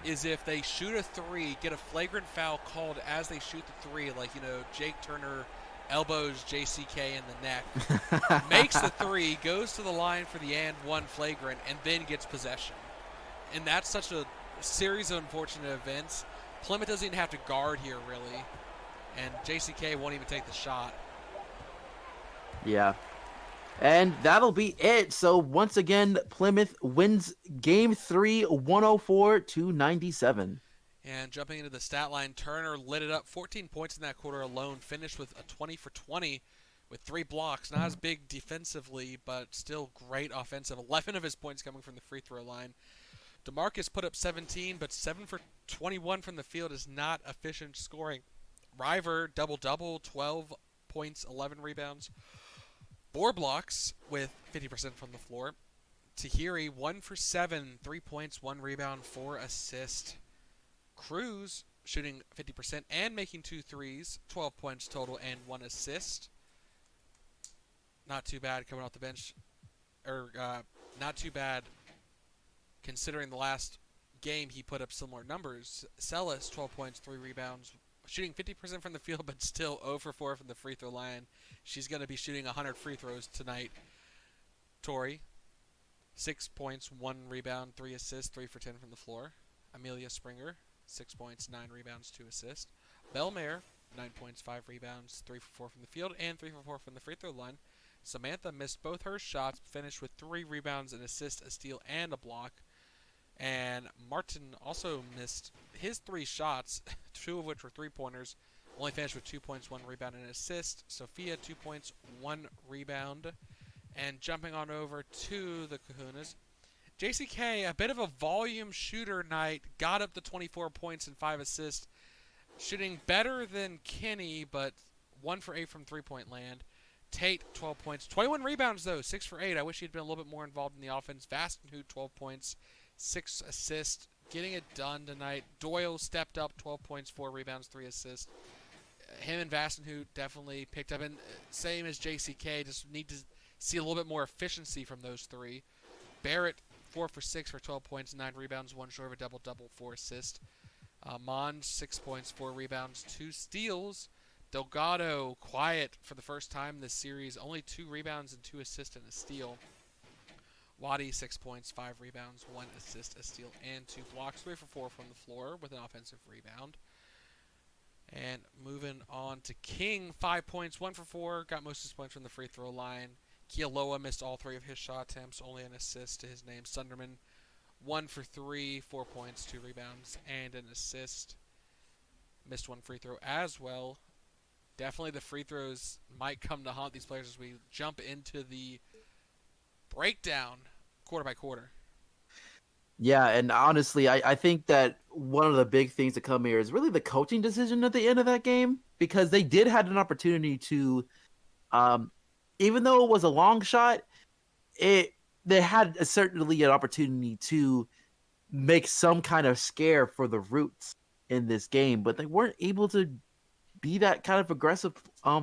Speaker 2: is if they shoot a 3, get a flagrant foul called as they shoot the 3, Jake Turner elbows JCK in the neck, makes the 3, goes to the line for the and 1 flagrant, and then gets possession. And that's such a series of unfortunate events. Plymouth doesn't even have to guard here, really, and JCK won't even take the shot.
Speaker 1: Yeah. And that'll be it. So once again, Plymouth wins Game 3, 104 to 97.
Speaker 2: And jumping into the stat line, Turner lit it up. 14 points in that quarter alone. Finished with a 20 for 20 with 3 blocks. Not as big defensively, but still great offensive. 11 of his points coming from the free throw line. DeMarcus put up 17, but 7 for 21 from the field is not efficient scoring. River, double-double, 12 points, 11 rebounds. 4 blocks with 50% from the floor. Tahiri, 1 for 7, 3 points, 1 rebound, 4 assists. Cruz shooting 50% and making 2 threes, 12 points total and 1 assist. Not too bad coming off the bench. Not too bad considering the last game he put up similar numbers. Celis, 12 points, 3 rebounds, shooting 50% from the field, but still 0 for 4 from the free throw line. She's going to be shooting 100 free throws tonight. Tori, 6 points, 1 rebound, 3 assists, 3 for 10 from the floor. Amelia Springer, 6 points, 9 rebounds, 2 assists. Belmare, 9 points, 5 rebounds, 3 for 4 from the field, and 3 for 4 from the free throw line. Samantha missed both her shots, finished with 3 rebounds, an assist, a steal, and a block. And Martin also missed his 3 shots, 2 of which were 3-pointers. Only finished with 2 points, 1 rebound, and an assist. Sophia, 2 points, 1 rebound. And jumping on over to the Kahunas, JCK, a bit of a volume shooter night, got up to 24 points and 5 assists. Shooting better than Kenny, but 1 for 8 from 3-point land. Tate, 12 points. 21 rebounds, though. 6 for 8. I wish he'd been a little bit more involved in the offense. Vastenhout, 12 points. 6 assists. Getting it done tonight. Doyle stepped up, 12 points, 4 rebounds, 3 assists. Him and Vastenhout definitely picked up. And same as JCK, just need to see a little bit more efficiency from those three. Barrett, 4 for 6 for 12 points, 9 rebounds, 1 short of a double-double, 4 assists. Mons, 6 points, 4 rebounds, 2 steals. Delgado, quiet for the first time this series, only 2 rebounds and 2 assists and a steal. Waddy, 6 points, 5 rebounds, 1 assist, a steal, and 2 blocks. 3 for 4 from the floor with an offensive rebound. And moving on to King, 5 points, 1 for 4, got most of his points from the free throw line. Kealoha missed all 3 of his shot attempts, only an assist to his name. Sunderman, 1 for 3, 4 points, 2 rebounds, and an assist. Missed 1 free throw as well. Definitely the free throws might come to haunt these players as we jump into the breakdown quarter by quarter.
Speaker 1: Yeah, and honestly, I think that one of the big things to come here is really the coaching decision at the end of that game, because they did have an opportunity to, even though it was a long shot, they had certainly an opportunity to make some kind of scare for the Roots in this game, but they weren't able to be that kind of aggressive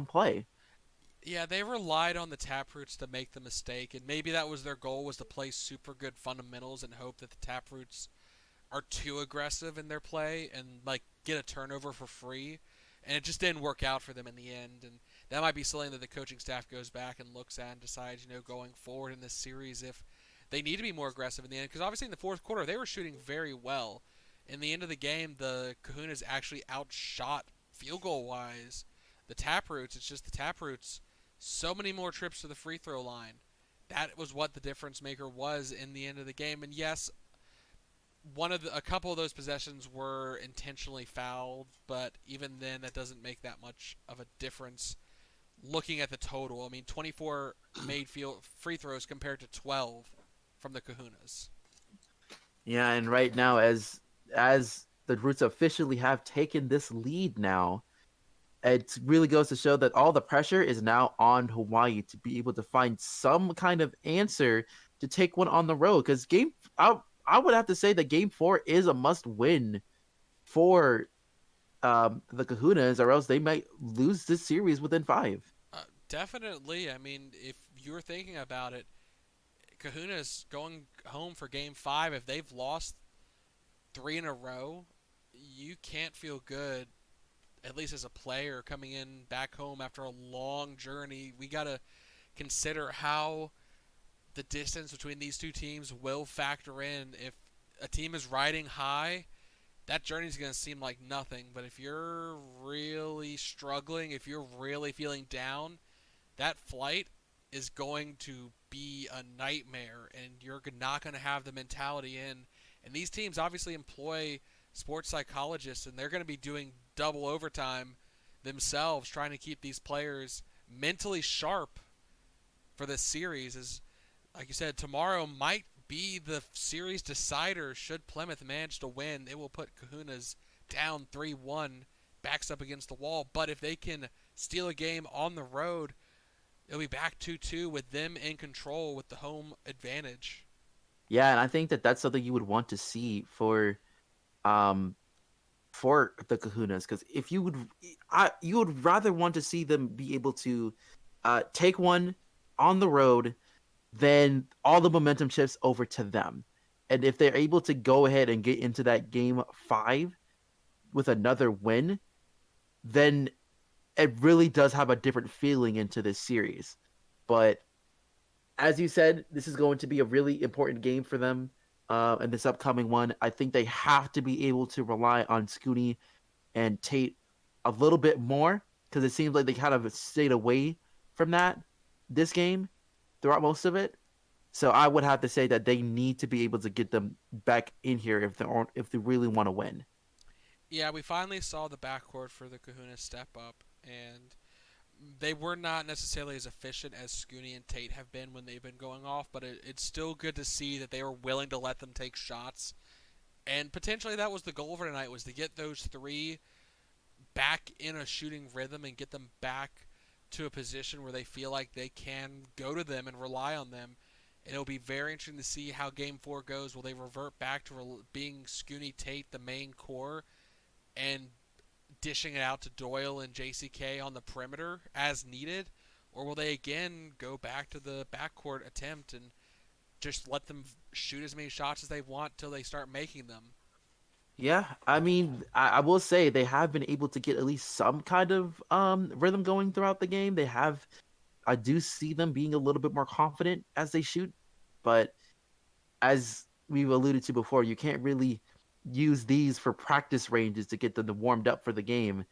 Speaker 1: play.
Speaker 2: Yeah, they relied on the Taproots to make the mistake, and maybe that was their goal, was to play super good fundamentals and hope that the Taproots are too aggressive in their play and like get a turnover for free. And it just didn't work out for them in the end. And that might be something that the coaching staff goes back and looks at and decides, going forward in this series if they need to be more aggressive in the end. Because obviously in the fourth quarter, they were shooting very well. In the end of the game, the Kahunas actually outshot field goal wise the Taproots. It's just the Taproots so many more trips to the free throw line. That was what the difference maker was in the end of the game. And yes, a couple of those possessions were intentionally fouled, but even then, that doesn't make that much of a difference. Looking at the total, I mean, 24 made free throws compared to 12 from the Kahunas.
Speaker 1: Yeah, and right now, as the Roots officially have taken this lead now, it really goes to show that all the pressure is now on Hawaii to be able to find some kind of answer to take one on the road. Because I would have to say that Game 4 is a must-win for the Kahunas, or else they might lose this series within 5.
Speaker 2: Definitely. I mean, if you're thinking about it, Kahuna's going home for Game 5. If they've lost 3 in a row, you can't feel good, at least as a player coming in back home after a long journey. We got to consider how the distance between these two teams will factor in. If a team is riding high, that journey is going to seem like nothing. But if you're really struggling, if you're really feeling down, that flight is going to be a nightmare, and you're not going to have the mentality in. And these teams obviously employ sports psychologists, and they're going to be doing double overtime themselves trying to keep these players mentally sharp for this series. As like you said, tomorrow might be the series decider. Should Plymouth manage to win, it will put Kahunas down 3-1, backs up against the wall. But if they can steal a game on the road, it'll be back 2-2 with them in control with the home advantage.
Speaker 1: Yeah, and I think that that's something you would want to see for the Kahunas, because if you would rather want to see them be able to take one on the road, then all the momentum shifts over to them. And if they're able to go ahead and get into that Game 5 with another win, then it really does have a different feeling into this series. But as you said, this is going to be a really important game for them. And this upcoming one, I think they have to be able to rely on Scooney and Tate a little bit more, because it seems like they kind of stayed away from that this game throughout most of it. So I would have to say that they need to be able to get them back in here if they really want to win.
Speaker 2: Yeah, we finally saw the backcourt for the Kahunas step up, and they were not necessarily as efficient as Scooney and Tate have been when they've been going off, but it's still good to see that they were willing to let them take shots. And potentially that was the goal for tonight, was to get those three back in a shooting rhythm and get them back to a position where they feel like they can go to them and rely on them. It'll be very interesting to see how Game 4 goes. Will they revert back to being Scooney Tate the main core and dishing it out to Doyle and JCK on the perimeter as needed? Or will they again go back to the backcourt attempt and just let them shoot as many shots as they want till they start making them?
Speaker 1: Yeah, I mean, I will say they have been able to get at least some kind of rhythm going throughout the game. They have, I do see them being a little bit more confident as they shoot, but as we've alluded to before, you can't really use these for practice ranges to get them warmed up for the game.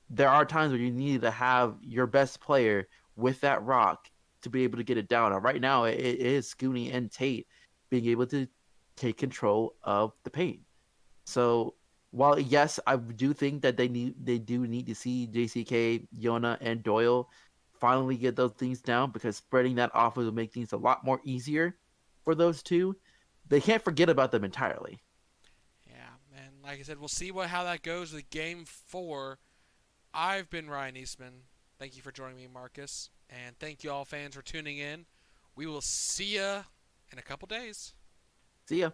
Speaker 1: There are times where you need to have your best player with that rock to be able to get it down. And right now, it is Scooney and Tate being able to take control of the paint. So while yes, I do think that they do need to see JCK, Yona, and Doyle finally get those things down because spreading that off will make things a lot more easier for those two. They can't forget about them entirely.
Speaker 2: Yeah, and like I said, we'll see how that goes with Game 4. I've been Ryan Eastman. Thank you for joining me, Marcus. And thank you all fans for tuning in. We will see ya in a couple days.
Speaker 1: See ya.